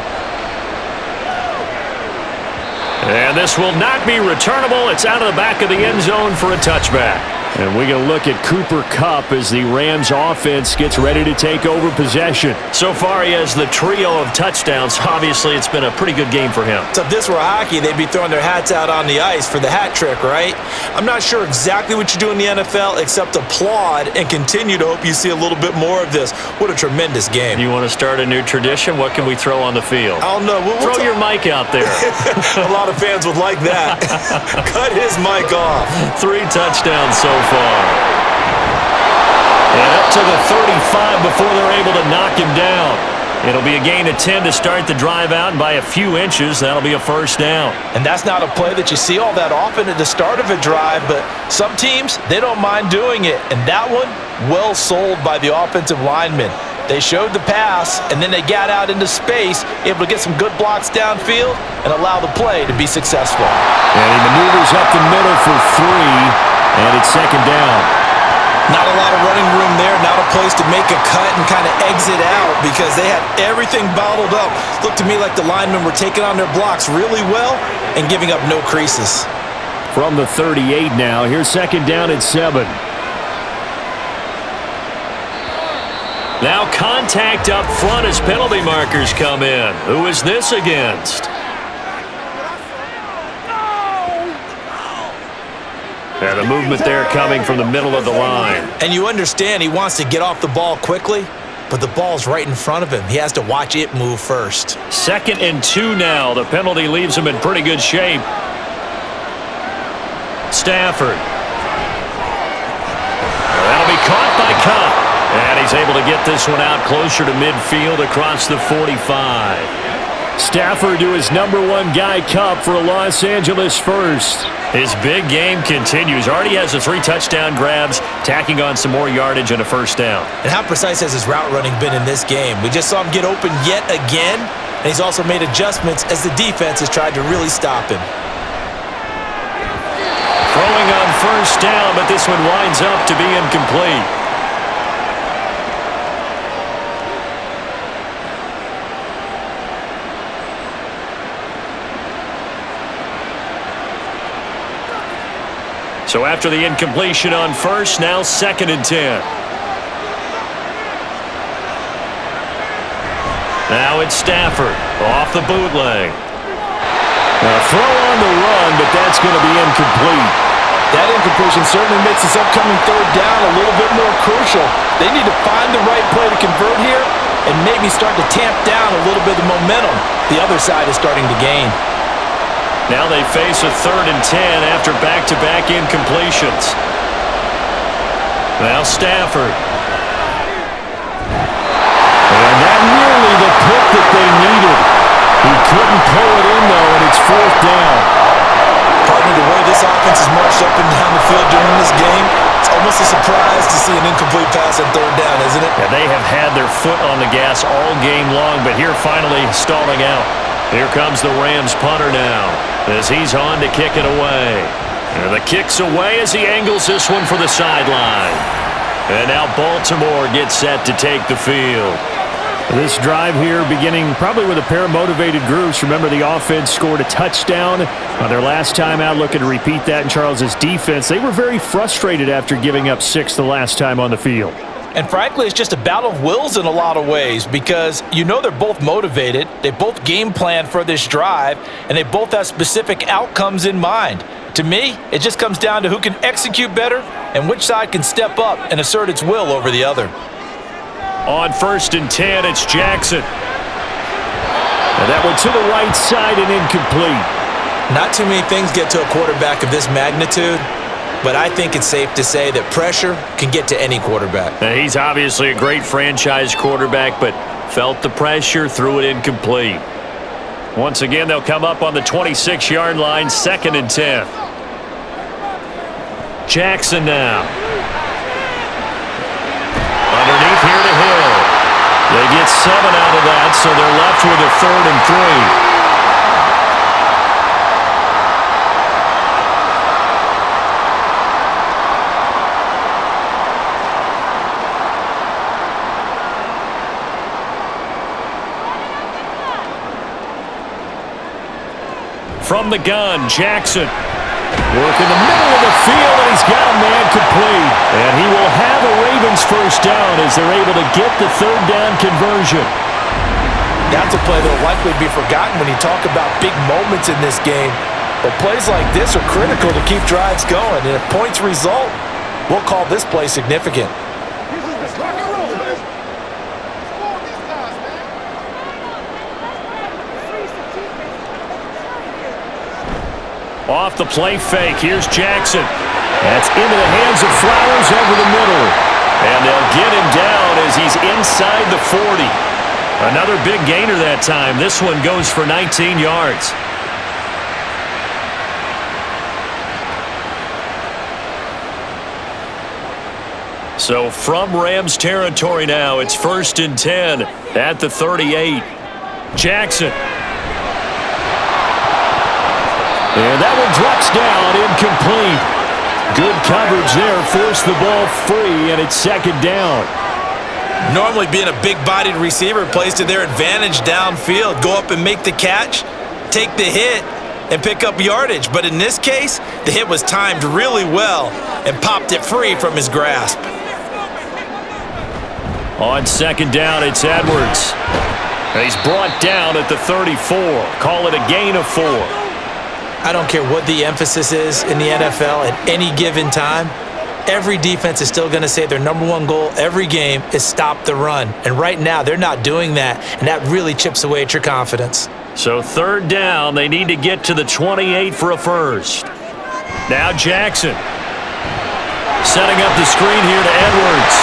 S2: And this will not be returnable. It's out of the back of the end zone for a touchback. And we're going to look at Cooper Kupp as the Rams offense gets ready to take over possession. So far, he has the trio of touchdowns. Obviously, it's been a pretty good game for him.
S5: So if this were hockey, they'd be throwing their hats out on the ice for the hat trick, right? I'm not sure exactly what you do in the NFL except applaud and continue to hope you see a little bit more of this. What a tremendous game.
S2: You want to start a new tradition? What can we throw on the field?
S5: I don't know.
S2: Throw your mic out there.
S5: A lot of fans would like that. Cut his mic off.
S2: 3 touchdowns so far. And up to the 35 before they're able to knock him down. It'll be a gain of 10 to start the drive out, and by a few inches, that'll be a first down.
S3: And that's not a play that you see all that often at the start of a drive, but some teams, they don't mind doing it. And that one, well sold by the offensive lineman. They showed the pass, and then they got out into space, able to get some good blocks downfield and allow the play to be successful.
S6: And he maneuvers up the middle for 3, and it's second down.
S5: Not a lot of running room there, not a place to make a cut and kind of exit out because they had everything bottled up. Looked to me like the linemen were taking on their blocks really well and giving up no creases.
S6: From the 38 now, here's second down at 7.
S2: Now contact up front as penalty markers come in. Who is this against? And the movement there coming from the middle of the line.
S5: And you understand he wants to get off the ball quickly, but the ball's right in front of him. He has to watch it move first.
S2: 2nd and 2 now. The penalty leaves him in pretty good shape. Stafford. That'll be caught by Kupp. And he's able to get this one out closer to midfield across the 45.
S6: Stafford to his number 1 guy, Kupp, for a Los Angeles first.
S2: His big game continues. Already has the 3 touchdown grabs, tacking on some more yardage and a first down.
S5: And how precise has his route running been in this game? We just saw him get open yet again, and he's also made adjustments as the defense has tried to really stop him.
S2: Throwing on first down, but this one winds up to be incomplete. So after the incompletion on first, now 2nd and 10. Now it's Stafford off the bootleg.
S6: A throw on the run, but that's going to be incomplete.
S3: That incompletion certainly makes this upcoming third down a little bit more crucial. They need to find the right play to convert here and maybe start to tamp down a little bit of momentum the other side is starting to gain.
S2: Now they face a 3rd and 10 after back-to-back incompletions. Now Stafford.
S6: And that nearly the pick that they needed. He couldn't pull it in, though, and it's 4th down.
S5: Partner, the way this offense has marched up and down the field during this game, it's almost a surprise to see an incomplete pass on 3rd down, isn't it?
S2: Yeah, they have had their foot on the gas all game long, but here finally stalling out. Here comes the Rams punter now as he's on to kick it away. And the kick's away as he angles this one for the sideline. And now Baltimore gets set to take the field.
S6: This drive here beginning probably with a pair of motivated groups. Remember, the offense scored a touchdown on their last time out. Looking to repeat that in Charles's defense. They were very frustrated after giving up 6 the last time on the field.
S3: And frankly, it's just a battle of wills in a lot of ways because you know they're both motivated, they both game plan for this drive, and they both have specific outcomes in mind. To me, it just comes down to who can execute better and which side can step up and assert its will over the other.
S2: On 1st and 10, it's Jackson.
S6: And that one to the right side and incomplete.
S5: Not too many things get to a quarterback of this magnitude, but I think it's safe to say that pressure can get to any quarterback.
S2: Now, he's obviously a great franchise quarterback, but felt the pressure, threw it incomplete. Once again, they'll come up on the 26-yard line, 2nd and 10. Jackson now. Underneath here to Hill. They get 7 out of that, so they're left with a 3rd and 3.
S6: From the gun, Jackson. Working the middle of the field, and he's got a man complete. And he will have a Ravens first down as they're able to get the third down conversion.
S3: That's a play that will likely be forgotten when you talk about big moments in this game. But plays like this are critical to keep drives going. And if points result, we'll call this play significant.
S6: Off the play fake, here's Jackson. That's into the hands of Flowers over the middle. And they'll get him down as he's inside the 40. Another big gainer that time. This one goes for 19 yards. So from Rams territory now, it's 1st and 10 at the 38. Jackson. And that one drops down, incomplete. Good coverage there, forced the ball free, and it's 2nd down.
S5: Normally being a big-bodied receiver plays to their advantage downfield. Go up and make the catch, take the hit, and pick up yardage. But in this case, the hit was timed really well and popped it free from his grasp.
S6: On 2nd down, it's Edwards. He's brought down at the 34. Call it a gain of 4.
S3: I don't care what the emphasis is in the NFL at any given time. Every defense is still going to say their #1 goal every game is stop the run. And right now, they're not doing that, and that really chips away at your confidence.
S6: So 3rd down, they need to get to the 28 for a first. Now Jackson. Setting up the screen here to Edwards.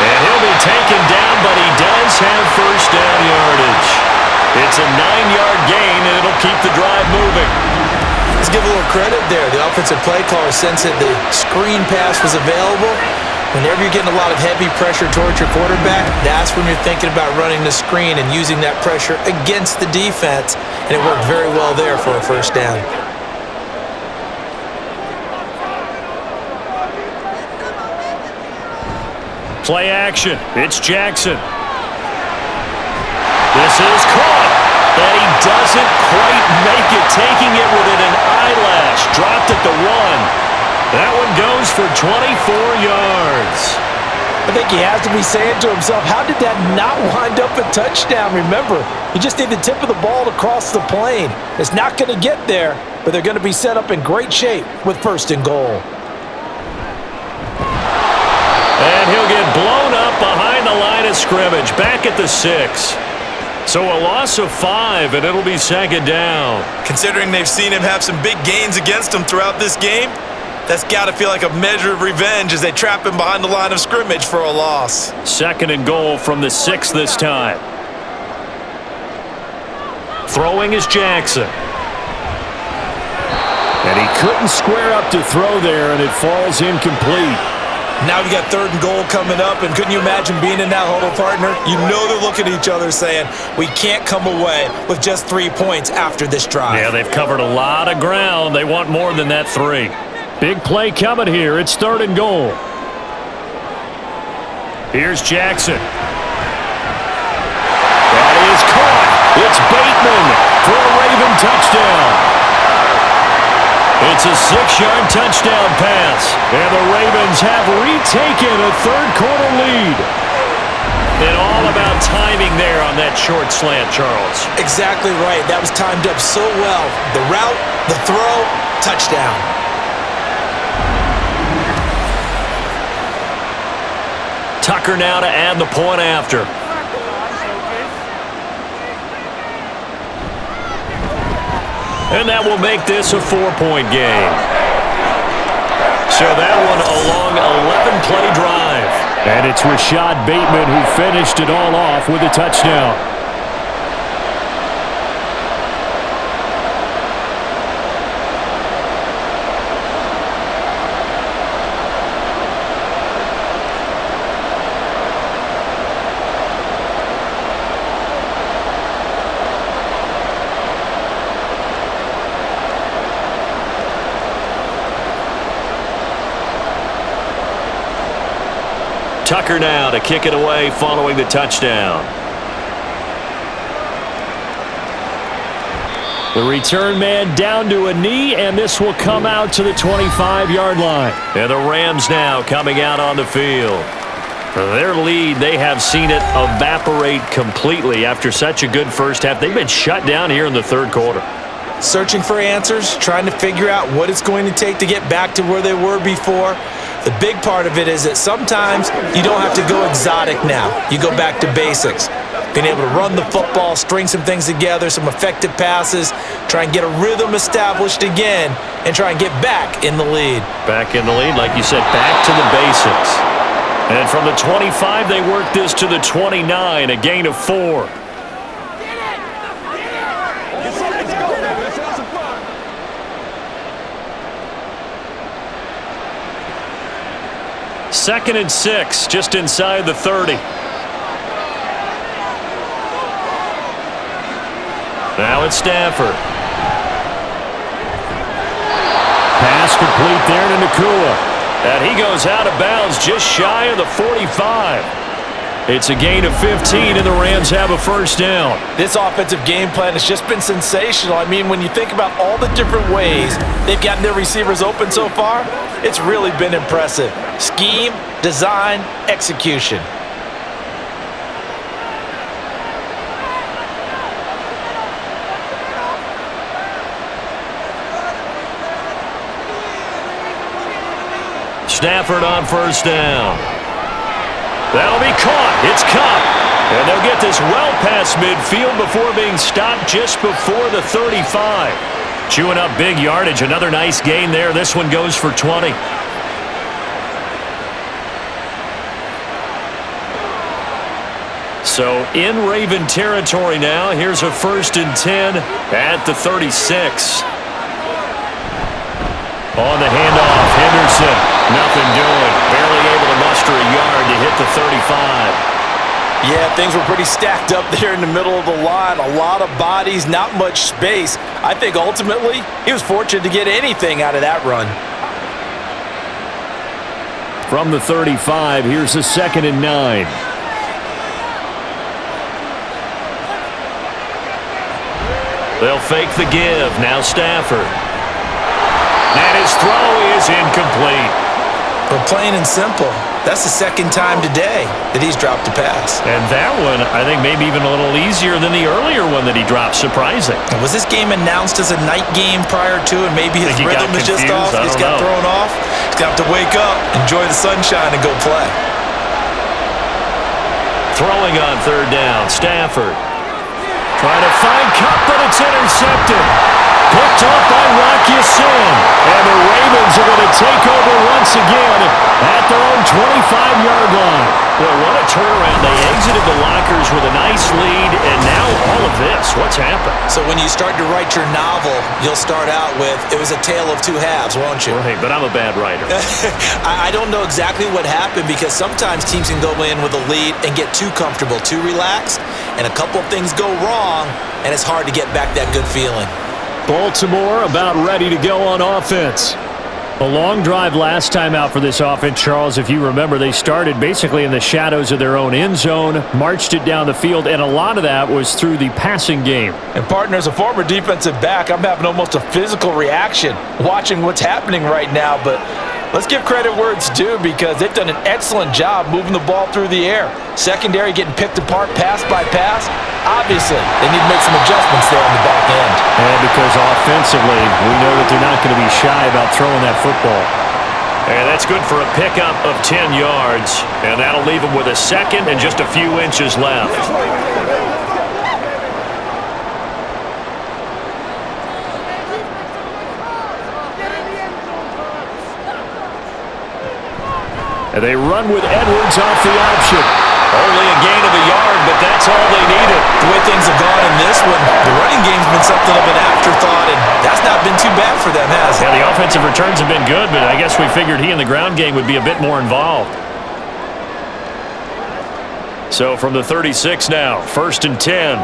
S6: And he'll be taken down, but he does have first down yardage. It's a 9-yard gain, and it'll keep the drive moving.
S3: Let's give a little credit there. The offensive play caller sensed that the screen pass was available. Whenever you're getting a lot of heavy pressure towards your quarterback, that's when you're thinking about running the screen and using that pressure against the defense. And it worked very well there for a first down.
S6: Play action. It's Jackson. This is caught. And he doesn't quite make it, taking it within an eyelash. Dropped at the 1. That one goes for 24 yards.
S3: I think he has to be saying to himself, how did that not wind up a touchdown? Remember, you just need the tip of the ball to cross the plane. It's not going to get there, but they're going to be set up in great shape with 1st and goal.
S6: And he'll get blown up behind the line of scrimmage, back at the 6. So a loss of 5, and it'll be 2nd down.
S5: Considering they've seen him have some big gains against him throughout this game, that's got to feel like a measure of revenge as they trap him behind the line of scrimmage for a loss.
S6: 2nd and goal from the 6 this time. Throwing is Jackson. And he couldn't square up to throw there, and it falls incomplete.
S5: Now we got 3rd and goal coming up, and couldn't you imagine being in that huddle, partner? You know they're looking at each other saying, we can't come away with just 3 points after this drive.
S6: Yeah, they've covered a lot of ground. They want more than that 3. Big play coming here. It's 3rd and goal. Here's Jackson. That is caught. It's Bateman for a Raven touchdown. It's a 6-yard touchdown pass, and the Ravens have retaken a 3rd-quarter lead. And all about timing there on that short slant, Charles.
S5: Exactly right. That was timed up so well. The route, the throw, touchdown.
S6: Tucker now to add the point after. And that will make this a 4-point game. So that one a long 11-play drive. And it's Rashad Bateman who finished it all off with a touchdown. Tucker now to kick it away following the touchdown. The return man down to a knee, and this will come out to the 25-yard line. And the Rams now coming out on the field. Their lead, they have seen it evaporate completely after such a good first half. They've been shut down here in the third quarter.
S5: Searching for answers, trying to figure out what it's going to take to get back to where they were before. The big part of it is that sometimes you don't have to go exotic now. You go back to basics. Being able to run the football, string some things together, some effective passes, try and get a rhythm established again, and try and get back in the lead.
S6: Back in the lead, like you said, back to the basics. And from the 25, they work this to the 29, a gain of 4. Second and 6, just inside the 30. Now it's Stafford. Pass complete there to Nakua. And he goes out of bounds just shy of the 45. It's a gain of 15, and the Rams have a first down.
S3: This offensive game plan has just been sensational. I mean, when you think about all the different ways they've gotten their receivers open so far, it's really been impressive. Scheme, design, execution.
S6: Stafford on first down. That'll be caught. It's caught. And they'll get this well past midfield before being stopped just before the 35. Chewing up big yardage. Another nice gain there. This one goes for 20. So in Raven territory now. Here's a 1st and 10 at the 36. On the handoff, Henderson, nothing doing. Barely able to muster a yard to hit the 35.
S3: Yeah, things were pretty stacked up there in the middle of the line. A lot of bodies, not much space. I think ultimately he was fortunate to get anything out of that run.
S6: From the 35, here's a 2nd and 9. They'll fake the give. Now Stafford. And his throw is incomplete.
S5: But plain and simple, that's the second time today that he's dropped a pass.
S6: And that one, I think, maybe even a little easier than the earlier one that he dropped. Surprising.
S5: Was this game announced as a night game prior to, and maybe his rhythm is just off? He's got thrown off. He's got to wake up, enjoy the sunshine, and go play.
S6: Throwing on 3rd down, Stafford. Trying to find Cup, but it's intercepted. Picked off by Rock Ya-Sin. And the Ravens are going to take over once again at their own 25-yard line. Boy, what a turnaround. They exited the lockers with a nice lead, and now all of this. What's happened?
S5: So when you start to write your novel, you'll start out with, it was a tale of two halves, won't you?
S6: Right, but I'm a bad writer.
S5: I don't know exactly what happened, because sometimes teams can go in with a lead and get too comfortable, too relaxed, and a couple of things go wrong, and it's hard to get back that good feeling.
S6: Baltimore about ready to go on offense. A long drive last time out for this offense, Charles. If you remember, they started basically in the shadows of their own end zone, marched it down the field, and a lot of that was through the passing game.
S3: And partner, as a former defensive back, I'm having almost a physical reaction watching what's happening right now. But let's give credit where it's due, because they've done an excellent job moving the ball through the air. Secondary getting picked apart pass by pass. Obviously, they need to make some adjustments there on the back end.
S6: And because offensively, we know that they're not going to be shy about throwing that football. And that's good for a pickup of 10 yards. And that'll leave them with a 2nd and just a few inches left. And they run with Edwards off the option. Only a gain of a yard, but that's all they needed.
S5: The way things have gone in this one, the running game's been something of an afterthought, and that's not been too bad for them, has it?
S6: Yeah, the offensive returns have been good, but I guess we figured he in the ground game would be a bit more involved. So from the 36 now, 1st and 10.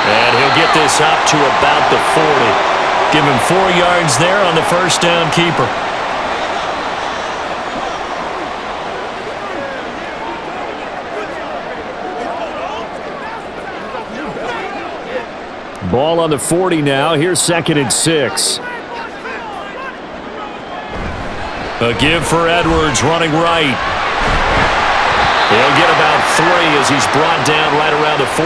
S6: And he'll get this up to about the 40. Give him 4 yards there on the 1st down keeper. Ball on the 40 now. Here's 2nd and 6.
S2: A give for Edwards running right. He'll get about 3 as he's brought down right around the 42.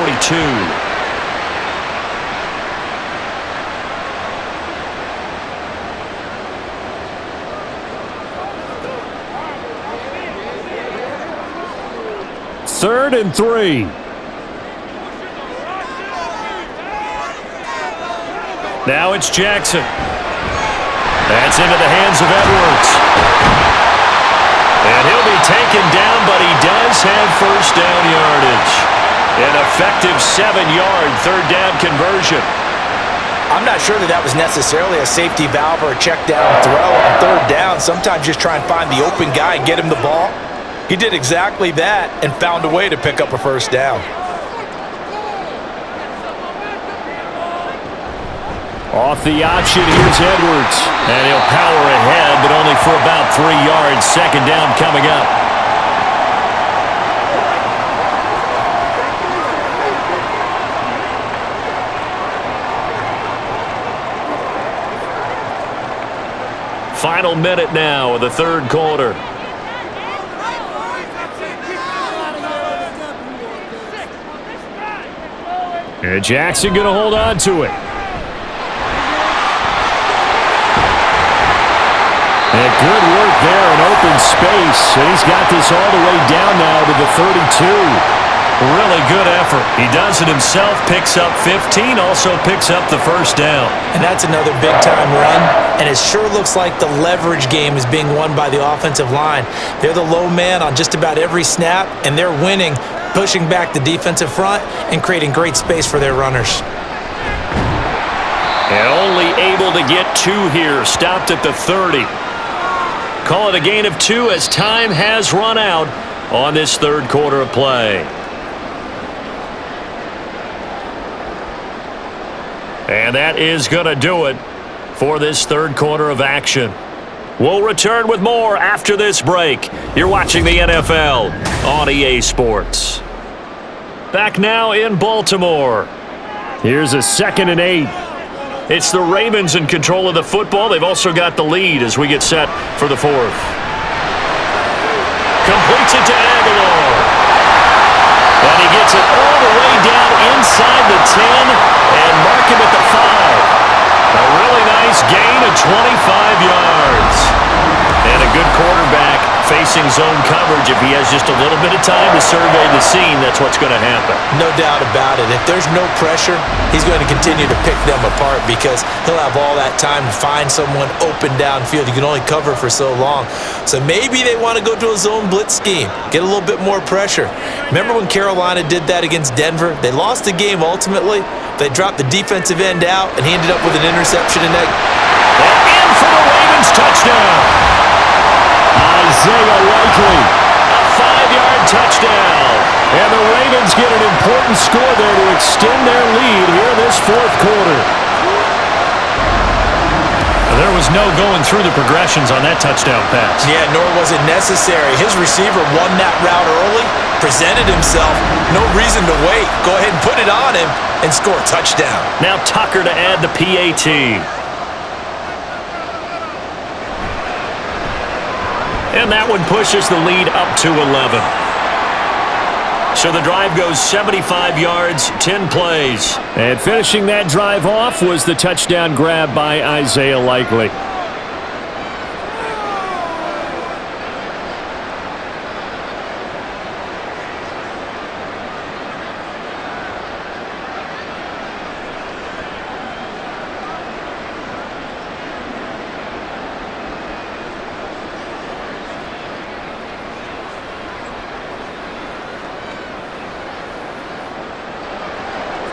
S6: Third and 3.
S2: Now it's Jackson. That's into the hands of Edwards. And he'll be taken down, but he does have first down yardage. An effective 7-yard third down conversion.
S3: I'm not sure that was necessarily a safety valve or a check down throw on third down. Sometimes just try and find the open guy and get him the ball. He did exactly that and found a way to pick up a first down.
S6: Off the option, here's Edwards.
S2: And he'll power ahead, but only for about 3 yards. Second down coming up. Final minute now of the third quarter.
S6: And Jackson going to hold on to it. And good work there in open space. And he's got this all the way down now to the 32.
S2: Really good effort. He does it himself, picks up 15, also picks up the first down.
S3: And that's another big-time run. And it sure looks like the leverage game is being won by the offensive line. They're the low man on just about every snap, and they're winning, pushing back the defensive front and creating great space for their runners.
S2: And only able to get 2 here, stopped at the 30. Call it a gain of 2 as time has run out on this third quarter of play. And that is going to do it for this third quarter of action. We'll return with more after this break. You're watching the NFL on EA Sports. Back now in Baltimore.
S6: Here's a 2nd and 8.
S2: It's the Ravens in control of the football. They've also got the lead as we get set for the 4th. Completes it to Aguilar. And he gets it all the way down inside the 10 and mark him at the 5. A really nice gain of 25 yards. And a good quarterback facing zone coverage. If he has just a little bit of time to survey the scene, that's what's going to happen.
S3: No doubt about it. If there's no pressure, he's going to continue to pick them apart because he'll have all that time to find someone open downfield. You can only cover for so long. So maybe they want to go to a zone blitz scheme, get a little bit more pressure. Remember when Carolina did that against Denver? They lost the game ultimately. They dropped the defensive end out, and he ended up with an interception in that.
S2: And in for the Ravens touchdown.
S6: Isaiah Likely.
S2: A 5-yard touchdown.
S6: And the Ravens get an important score there to extend their lead here in this fourth quarter.
S2: There was no going through the progressions on that touchdown pass.
S3: Yeah, nor was it necessary. His receiver won that route early, presented himself. No reason to wait. Go ahead and put it on him and score a touchdown.
S2: Now Tucker to add the PAT. And that one pushes the lead up to 11. So the drive goes 75 yards, 10 plays.
S6: And finishing that drive off was the touchdown grab by Isaiah Likely.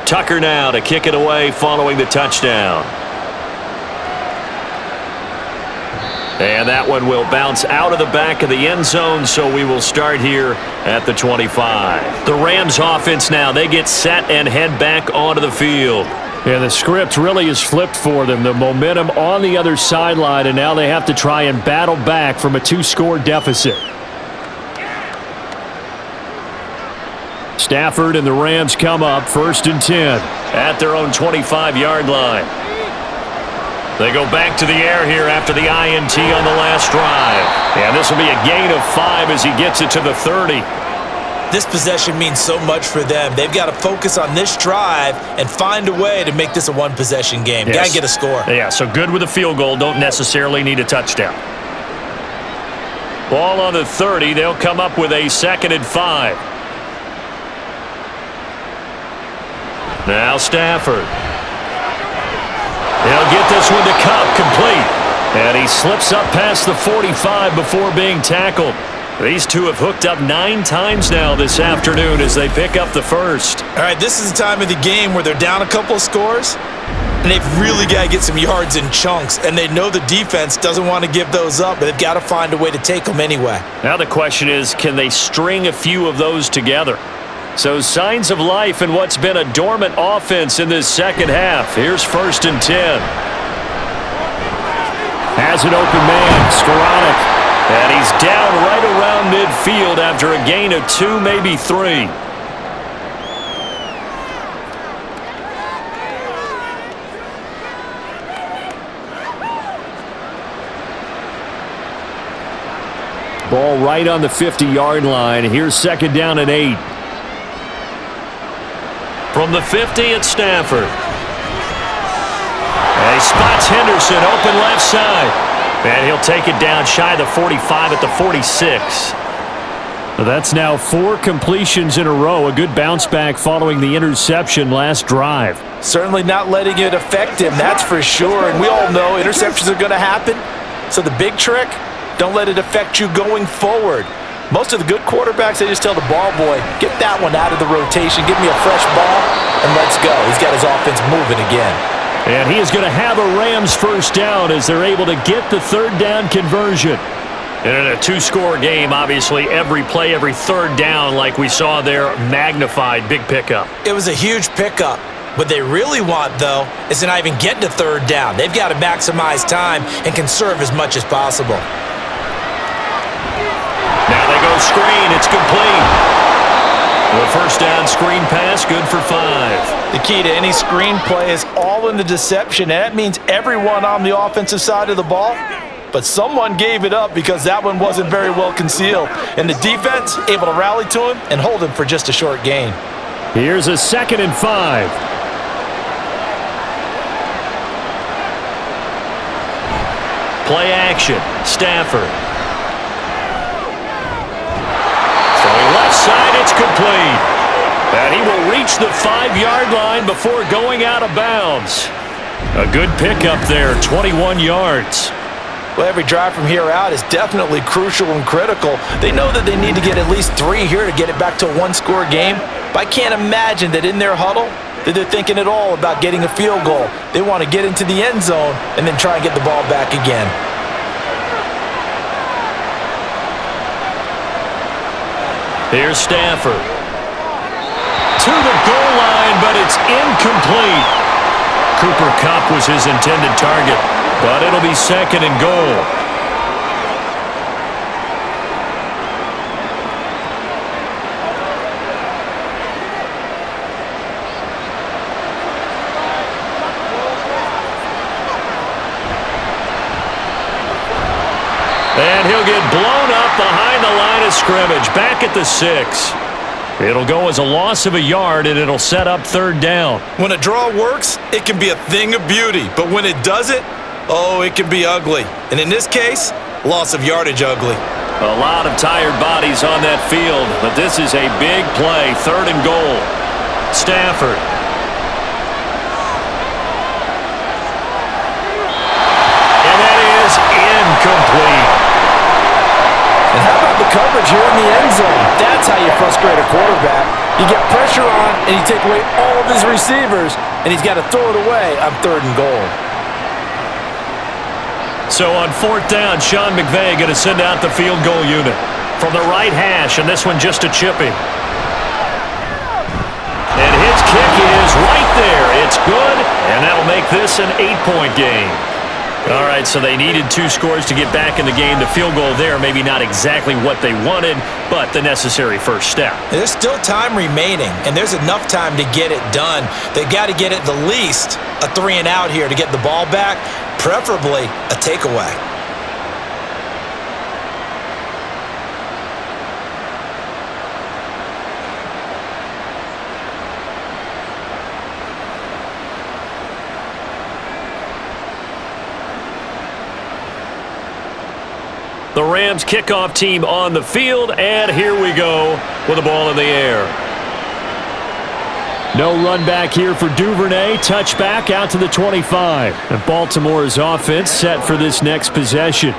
S2: Tucker now to kick it away following the touchdown. And that one will bounce out of the back of the end zone, so we will start here at the 25. The Rams offense now, they get set and head back onto the field.
S6: Yeah, the script really is flipped for them. The momentum on the other sideline, and now they have to try and battle back from a 2-score deficit. Stafford and the Rams come up 1st and 10
S2: at their own 25-yard line. They go back to the air here after the INT on the last drive. And this will be a gain of 5 as he gets it to the 30.
S5: This possession means so much for them. They've got to focus on this drive and find a way to make this a one-possession game.
S2: Yes.
S5: Got to get a score.
S2: Yeah, so good with a field goal. Don't necessarily need a touchdown. Ball on the 30. They'll come up with a 2nd and 5. Now Stafford. He'll get this one to Cup, complete. And he slips up past the 45 before being tackled. These two have hooked up 9 times now this afternoon as they pick up the first.
S5: All right, this is the time of the game where they're down a couple of scores, and they've really got to get some yards in chunks, and they know the defense doesn't want to give those up, but they've got to find a way to take them anyway.
S2: Now the question is, can they string a few of those together? So signs of life in what's been a dormant offense in this second half. Here's 1st and 10.
S6: Has an open man, Skoranek.
S2: And he's down right around midfield after a gain of 2, maybe 3.
S6: Ball right on the 50-yard line. Here's 2nd down and 8.
S2: From the 50, it's Stafford. And he spots Henderson open left side. And he'll take it down shy of the 45 at the 46.
S6: That's now 4 completions in a row. A good bounce back following the interception last drive.
S3: Certainly not letting it affect him, that's for sure. And we all know interceptions are going to happen. So the big trick, don't let it affect you going forward. Most of the good quarterbacks, they just tell the ball boy, get that one out of the rotation, give me a fresh ball, and let's go. He's got his offense moving again.
S6: And he is going to have a Rams first down as they're able to get the 3rd down conversion.
S2: And in a 2-score game, obviously, every play, every 3rd down, like we saw there, magnified, big pickup.
S5: It was a huge pickup. What they really want, though, is to not even get to 3rd down. They've got to maximize time and conserve as much as possible.
S2: Now they go screen. It's complete. The 1st down screen pass, good for 5.
S3: The key to any screen play is all in the deception, and that means everyone on the offensive side of the ball. But someone gave it up because that one wasn't very well concealed. And the defense able to rally to him and hold him for just a short gain.
S6: Here's a 2nd and 5.
S2: Play action. Stafford. Throwing left side, it's complete. And he will reach the 5-yard line before going out of bounds. A good pickup there, 21 yards.
S3: Well, every drive from here out is definitely crucial and critical. They know that they need to get at least 3 here to get it back to a 1-score game. But I can't imagine that in their huddle that they're thinking at all about getting a field goal. They want to get into the end zone and then try and get the ball back again.
S2: Here's Stafford. To the goal line, but it's incomplete. Cooper Kupp was his intended target, but it'll be 2nd and goal. And he'll get blown up behind the line of scrimmage, back at the 6. It'll go as a loss of a yard, and it'll set up 3rd down.
S5: When a draw works, it can be a thing of beauty. But when it doesn't, oh, it can be ugly. And in this case, loss of yardage ugly.
S2: A lot of tired bodies on that field, but this is a big play, 3rd and goal. Stafford. And that is incomplete.
S3: And how about the coverage here in the end zone? That's how you frustrate a quarterback. You get pressure on, and you take away all of his receivers, and he's got to throw it away on 3rd and goal.
S2: So on 4th down, Sean McVay going to send out the field goal unit. From the right hash, and this one just a chippy. And his kick is right there. It's good, and that'll make this an 8-point game.
S6: All right, so they needed 2 scores to get back in the game. The field goal there, maybe not exactly what they wanted, but the necessary first step.
S3: There's still time remaining, and there's enough time to get it done. They've got to get at the least a 3-and-out here to get the ball back, preferably a takeaway.
S6: The Rams kickoff team on the field, and here we go with the ball in the air. No run back here for Duvernay. Touchback out to the 25. And Baltimore's offense set for this next possession.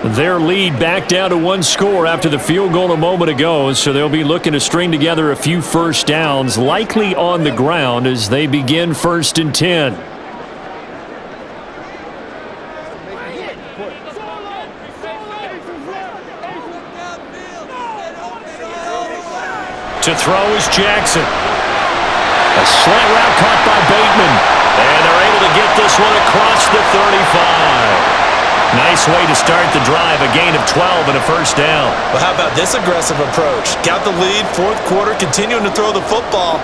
S6: Their lead back down to 1 score after the field goal a moment ago, so they'll be looking to string together a few first downs, likely on the ground as they begin 1st and 10. To throw is Jackson. A slant route caught by Bateman. And they're able to get this one across the 35. Nice way to start the drive. A gain of 12 and a first down.
S5: Well, how about this aggressive approach? Got the lead, 4th quarter, continuing to throw the football.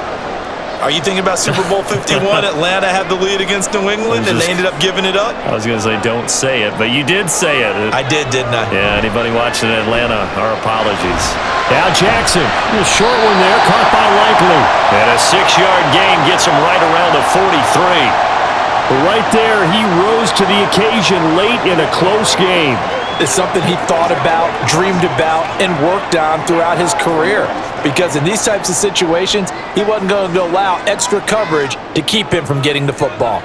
S5: Are you thinking about Super Bowl 51? Atlanta had the lead against New England, and they ended up giving it up?
S6: I was going to say, don't say it, but you did say it.
S5: I did, didn't I?
S6: Yeah, anybody watching Atlanta, our apologies. Now Jackson, a short one there, caught by Likely. And a 6-yard gain gets him right around the 43. Right there, he rose to the occasion late in a close game.
S3: It's something he thought about, dreamed about, and worked on throughout his career. Because in these types of situations, he wasn't going to allow extra coverage to keep him from getting the football.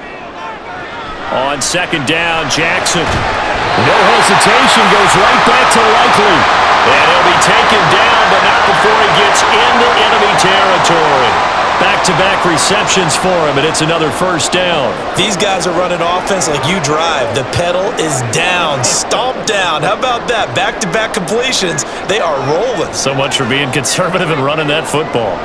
S6: On 2nd down, Jackson. No hesitation, goes right back to Likely. And he'll be taken down, but not before he gets into enemy territory. Back-to-back receptions for him, and it's another first down.
S5: These guys are running offense like you drive. The pedal is down, stomp down. How about that? Back-to-back completions. They are rolling.
S6: So much for being conservative and running that football.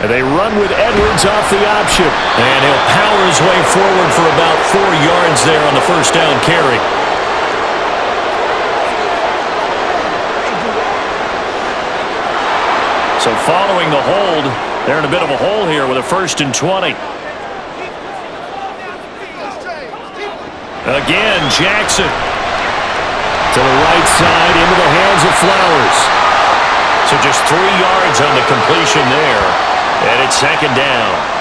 S6: And they run with Edwards off the option. And he'll power his way forward for about 4 yards there on the first down carry. So following the hold, they're in a bit of a hole here with a 1st and 20. Again, Jackson. To the right side, into the hands of Flowers. So just 3 yards on the completion there. And it's 2nd down.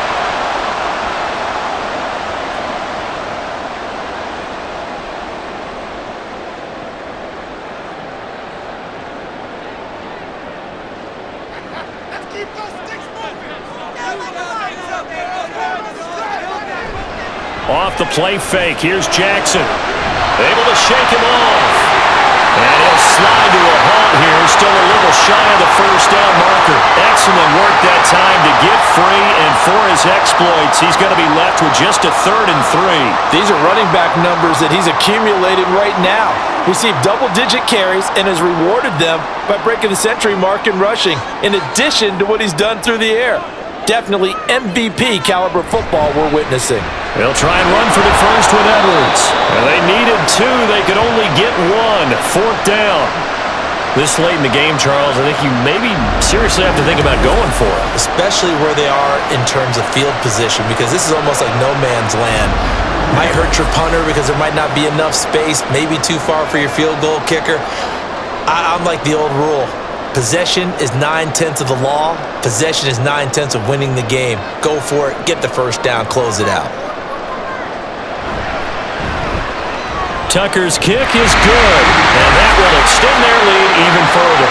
S6: Off the play fake, here's Jackson. Able to shake him off. And he'll slide to a halt here. Still a little shy of the first down marker. Excellent work that time to get free, and for his exploits, he's going to be left with just a 3rd and 3.
S3: These are running back numbers that he's accumulated right now. Received double-digit carries and has rewarded them by breaking the century mark in rushing, in addition to what he's done through the air. Definitely MVP caliber football we're witnessing.
S6: They'll try and run for the first with Edwards. And they needed 2. They could only get 1. 4th down. This late in the game, Charles, I think you maybe seriously have to think about going for it.
S5: Especially where they are in terms of field position, because this is almost like no man's land. Might hurt your punter because there might not be enough space, maybe too far for your field goal kicker. I'm like the old rule. Possession is 9/10 of the law. Possession is 9/10 of winning the game. Go for it. Get the first down. Close it out.
S6: Tucker's kick is good, and that will extend their lead even further.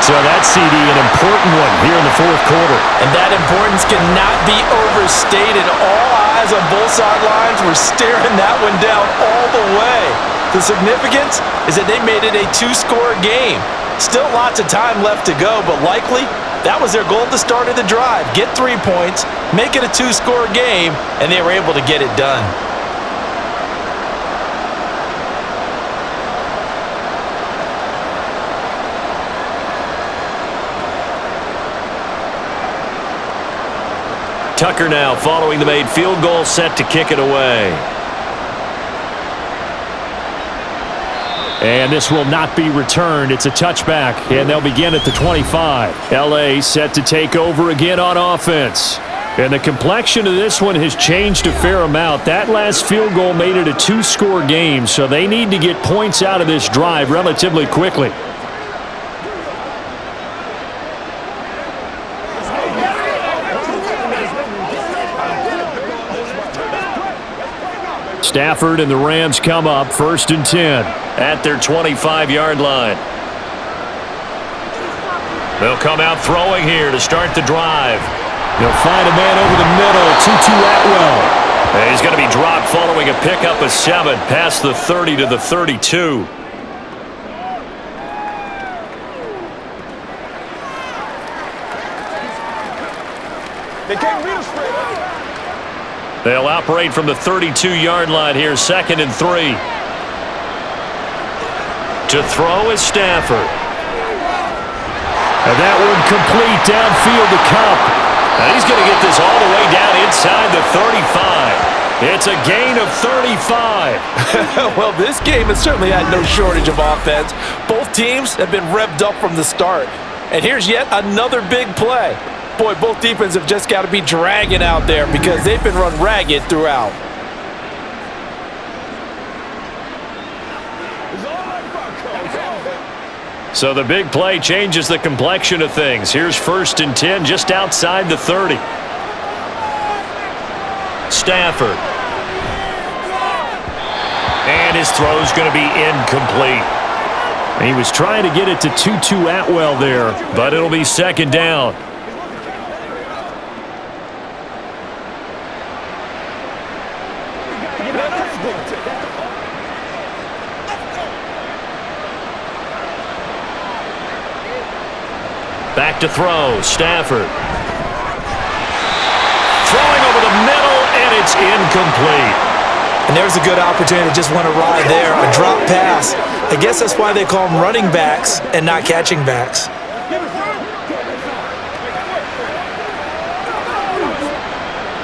S6: So that CD, an important one here in the 4th quarter.
S3: And that importance cannot be overstated. All eyes on both sidelines were staring that one down all the way. The significance is that they made it a 2-score game. Still lots of time left to go, but likely that was their goal at the start of the drive. Get 3 points, make it a 2-score game, and they were able to get it done.
S6: Tucker now following the made field goal, set to kick it away. And this will not be returned. It's a touchback, and they'll begin at the 25. L.A. set to take over again on offense. And the complexion of this one has changed a fair amount. That last field goal made it a two-score game, so they need to get points out of this drive relatively quickly. Stafford and the Rams come up 1st and 10 at their 25-yard line. They'll come out throwing here to start the drive. They'll find a man over the middle, Tutu Atwell. And he's going to be dropped following a pickup of 7 past the 30 to the 32.
S4: They can't read us straight up.
S6: They'll operate from the 32-yard line here, 2nd and 3. To throw is Stafford. And that one complete downfield to Kupp. And he's going to get this all the way down inside the 35. It's a gain of 35.
S3: Well, this game has certainly had no shortage of offense. Both teams have been revved up from the start. And here's yet another big play. Boy, both defenses have just got to be dragging out there because they've been run ragged throughout.
S6: So the big play changes the complexion of things. Here's 1st and 10 just outside the 30. Stafford. And his throw's going to be incomplete. He was trying to get it to Tutu Atwell there, but it'll be 2nd down. Back to throw, Stafford. Throwing over the middle, and it's incomplete.
S3: And there's a good opportunity to just want to ride there, a drop pass. I guess that's why they call them running backs and not catching backs.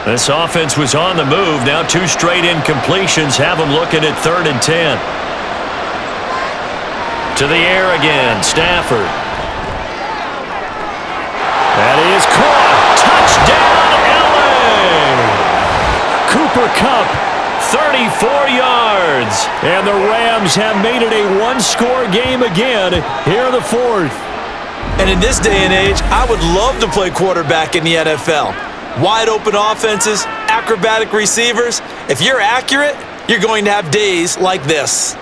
S6: This offense was on the move. Now 2 straight incompletions have them looking at 3rd and 10. To the air again, Stafford. That is caught. Touchdown, L.A. Cooper Kupp, 34 yards. And the Rams have made it a one-score game again here in the 4th.
S5: And in this day and age, I would love to play quarterback in the NFL. Wide open offenses, acrobatic receivers. If you're accurate, you're going to have days like this.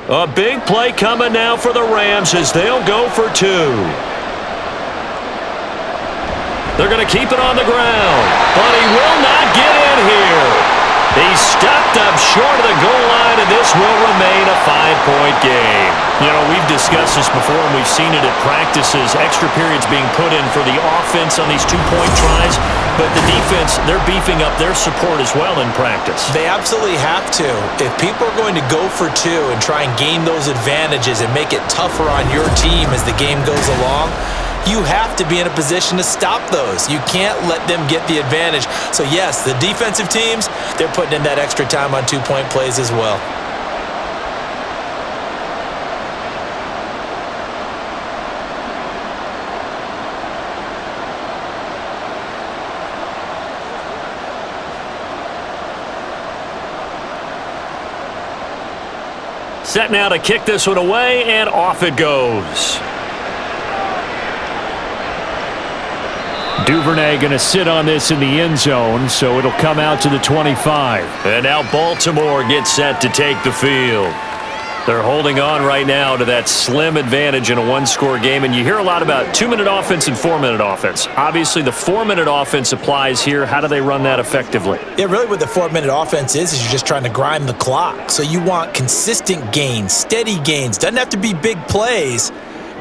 S6: A big play coming now for the Rams as they'll go for 2. They're going to keep it on the ground, but he will not get in here. He's stepped up short of the goal line, and this will remain a 5-point game. You know, we've discussed this before, and we've seen it at practices, extra periods being put in for the offense on these 2-point tries, but the defense, they're beefing up their support as well in practice.
S5: They absolutely have to. If people are going to go for 2 and try and gain those advantages and make it tougher on your team as the game goes along, you have to be in a position to stop those. You can't let them get the advantage. So yes, the defensive teams, they're putting in that extra time on 2-point plays as well.
S6: Set now to kick this one away, and off it goes. Duvernay going to sit on this in the end zone, so it'll come out to the 25. And now Baltimore gets set to take the field. They're holding on right now to that slim advantage in a one-score game, and you hear a lot about 2-minute offense and 4-minute offense. Obviously, the 4-minute offense applies here. How do they run that effectively?
S3: Yeah, really what the 4-minute offense is you're just trying to grind the clock. So you want consistent gains, steady gains. Doesn't have to be big plays,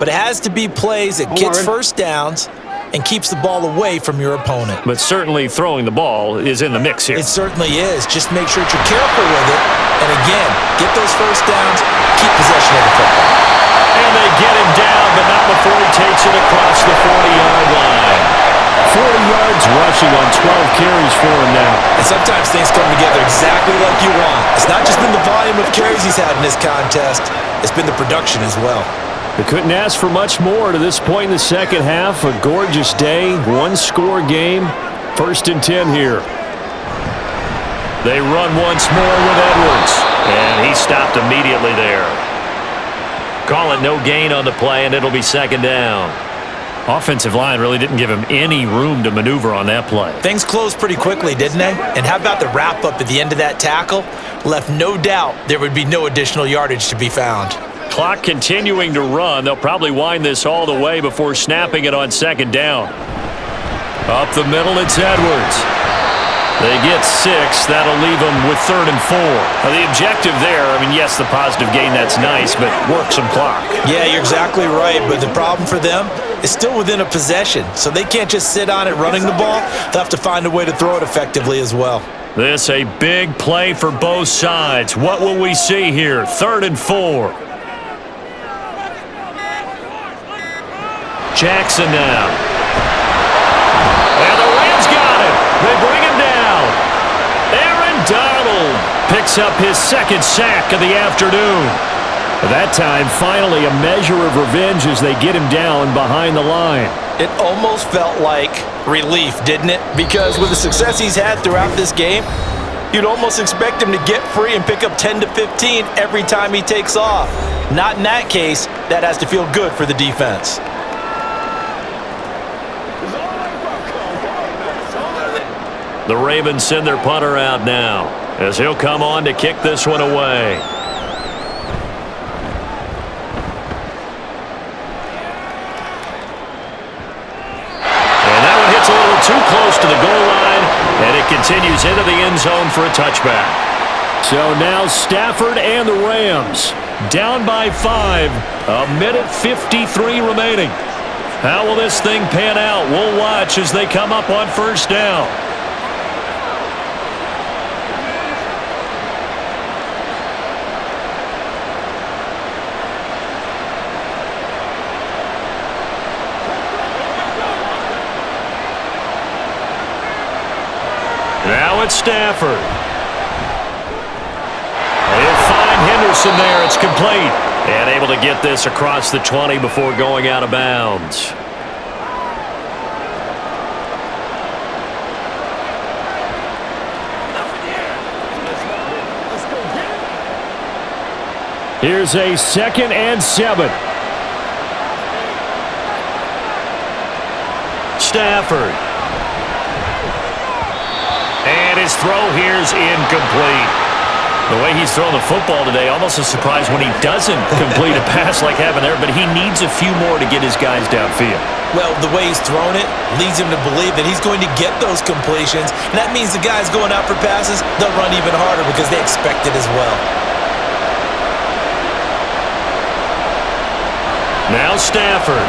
S3: but it has to be plays that gets first downs and keeps the ball away from your opponent.
S6: But certainly throwing the ball is in the mix here.
S3: It certainly is. Just make sure that you're careful with it. And again, get those first downs, keep possession of the football.
S6: And they get him down, but not before he takes it across the 40-yard line. 40 yards rushing on 12 carries for him now.
S5: And sometimes things come together exactly like you want. It's not just been the volume of carries he's had in this contest. It's been the production as well.
S6: They couldn't ask for much more to this point in the second half. A gorgeous day, one-score game. 1st and 10 here. They run once more with Edwards.
S2: And he stopped immediately there. Call it no gain on the play, and it'll be 2nd down.
S6: Offensive line really didn't give him any room to maneuver on that play.
S5: Things closed pretty quickly, didn't they? And how about the wrap-up at the end of that tackle? Left no doubt there would be no additional yardage to be found.
S6: Clock continuing to run. They'll probably wind this all the way before snapping it on 2nd down. Up the middle, it's Edwards. They get 6. That'll leave them with 3rd and 4. Now, the objective there, I mean, yes, the positive gain, that's nice, but work some clock.
S5: Yeah, you're exactly right, but the problem for them is still within a possession, so they can't just sit on it running the ball. They'll have to find a way to throw it effectively as well.
S6: This a big play for both sides. What will we see here? 3rd and 4. Jackson now. And the Rams got it. They bring him down. Aaron Donald picks up his 2nd sack of the afternoon. That time, finally, a measure of revenge as they get him down behind the line.
S3: It almost felt like relief, didn't it? Because with the success he's had throughout this game, you'd almost expect him to get free and pick up 10 to 15 every time he takes off. Not in that case. That has to feel good for the defense.
S2: The Ravens send their punter out now as he'll come on to kick this one away. Too close to the goal line, and it continues into the end zone for a touchback.
S6: So now Stafford and the Rams down by 5. 1:53 remaining. How will this thing pan out? We'll watch as they come up on 1st down. Now it's Stafford. They'll find Henderson there. It's complete. And able to get this across the 20 before going out of bounds. Here's a 2nd and 7. Stafford. And his throw here's incomplete. The way he's throwing the football today, almost a surprise when he doesn't complete a pass like happened there, but he needs a few more to get his guys downfield.
S5: Well, the way he's thrown it leads him to believe that he's going to get those completions, and that means the guys going out for passes, they'll run even harder because they expect it as well.
S6: Now Stafford.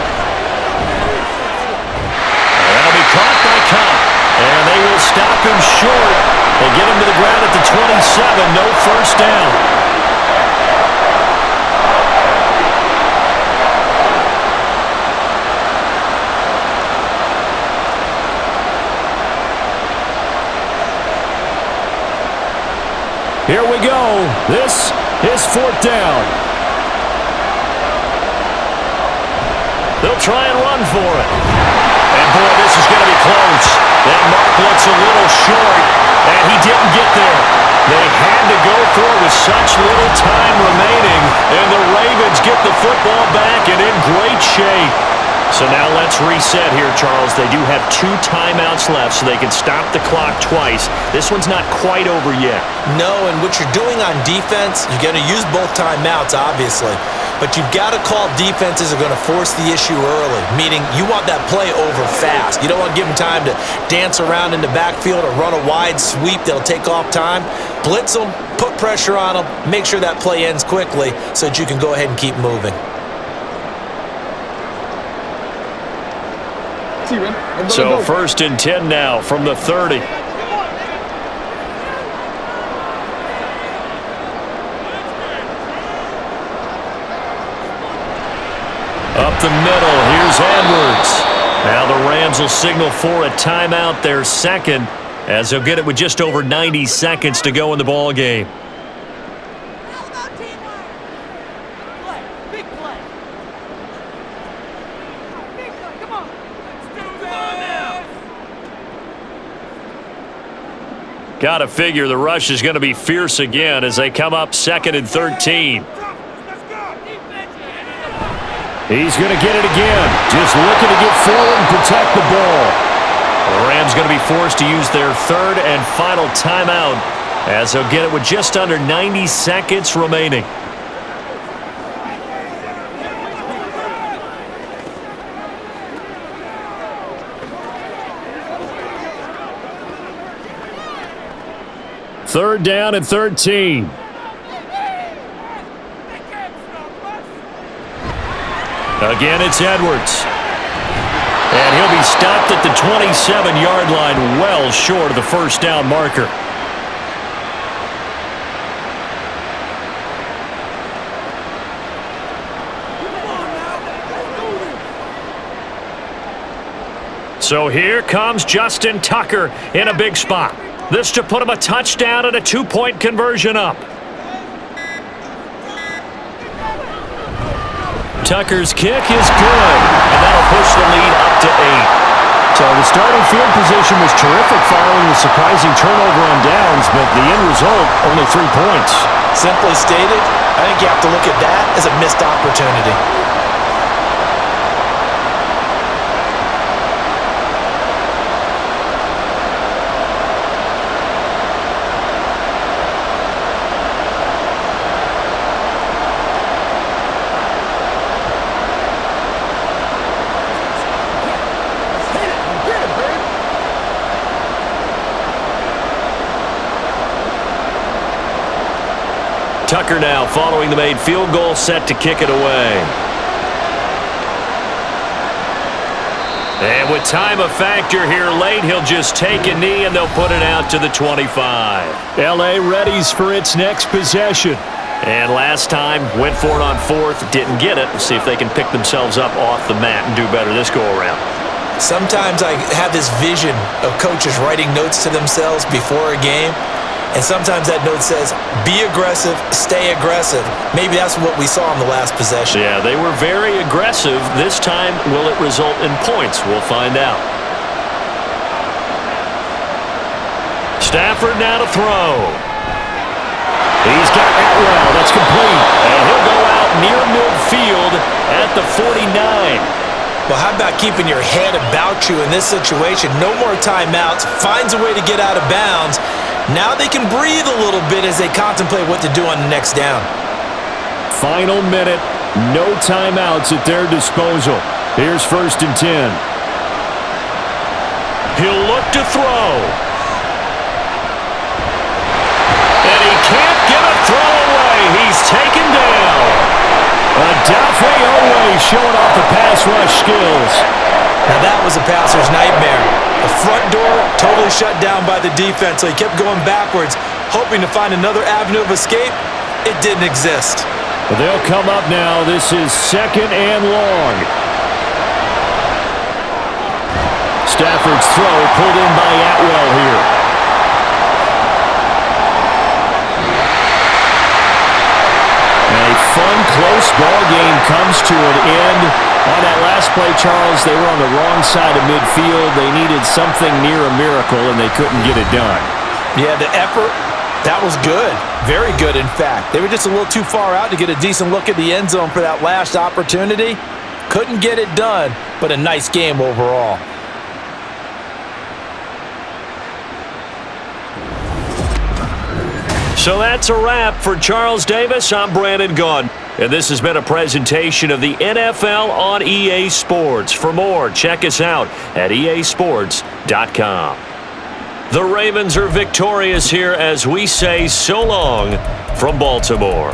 S6: That'll be caught by Cobb. And they will stop him short. They get him to the ground at the 27. No 1st down. Here we go. This is 4th down. They'll try and run for it. And boy, this is going to be close. That mark looks a little short, and he didn't get there. They had to go for it with such little time remaining, and the Ravens get the football back and in great shape. So now let's reset here, Charles. They do have 2 timeouts left, so they can stop the clock twice. This one's not quite over yet.
S5: No, and what you're doing on defense, you're going to use both timeouts, obviously. But you've got to call defenses are going to force the issue early, meaning you want that play over fast. You don't want to give them time to dance around in the backfield or run a wide sweep that'll take off time. Blitz them, put pressure on them, make sure that play ends quickly so that you can go ahead and keep moving.
S6: So 1st and 10 now from the 30. Up the middle, here's Edwards. Now the Rams
S2: Rams will signal for a timeout, their second, as they'll get it with just over 90 seconds to go in the ball game. Got to figure the rush is going to be fierce again as they come up 2nd and 13.
S6: He's going to get it again. Just looking to get forward and protect the ball.
S2: The Rams going to be forced to use their 3rd and final timeout as they'll get it with just under 90 seconds remaining.
S6: Third down and 13.
S2: Again, it's Edwards. And he'll be stopped at the 27-yard line, well short of the first down marker. So here comes Justin Tucker in a big spot. This to put him a touchdown and a 2-point conversion up. Tucker's kick is good, and that'll push the lead up to 8.
S6: So the starting field position was terrific following the surprising turnover on downs, but the end result, only 3 points.
S3: Simply stated, I think you have to look at that as a missed opportunity.
S2: Tucker now following the made field goal, set to kick it away. And with time a factor here late, he'll just take a knee and they'll put it out to the 25.
S6: L.A. readies for its next possession.
S2: And last time, went for it on 4th, didn't get it. We'll see if they can pick themselves up off the mat and do better this go-around.
S5: Sometimes I have this vision of coaches writing notes to themselves before a game. And sometimes that note says, be aggressive, stay aggressive. Maybe that's what we saw in the last possession.
S2: Yeah, they were very aggressive. This time, will it result in points? We'll find out. Stafford now to throw. He's got Atwell. That's complete. And he'll go out near midfield at the 49.
S5: Well, how about keeping your head about you in this situation? No more timeouts. Finds a way to get out of bounds. Now they can breathe a little bit as they contemplate what to do on the next down.
S6: Final minute. No timeouts at their disposal. Here's 1st and 10.
S2: He'll look to throw. And he can't get a throw away. He's taken down.
S6: Adolfo always showing off the pass rush skills.
S5: Now that was a passer's nightmare. The front door totally shut down by the defense, so he kept going backwards, hoping to find another avenue of escape. It didn't exist.
S6: Well, they'll come up now. This is 2nd and long. Stafford's throw pulled in by Atwell here. A fun, close ball game comes to an end. On that last play, Charles, they were on the wrong side of midfield. They needed something near a miracle, and they couldn't get it done.
S3: Yeah, the effort, that was good. Very good, in fact. They were just a little too far out to get a decent look at the end zone for that last opportunity. Couldn't get it done, but a nice game overall.
S2: So that's a wrap for Charles Davis. I'm Brandon Gaudin. And this has been a presentation of the NFL on EA Sports. For more, check us out at easports.com. The Ravens are victorious here as we say so long from Baltimore.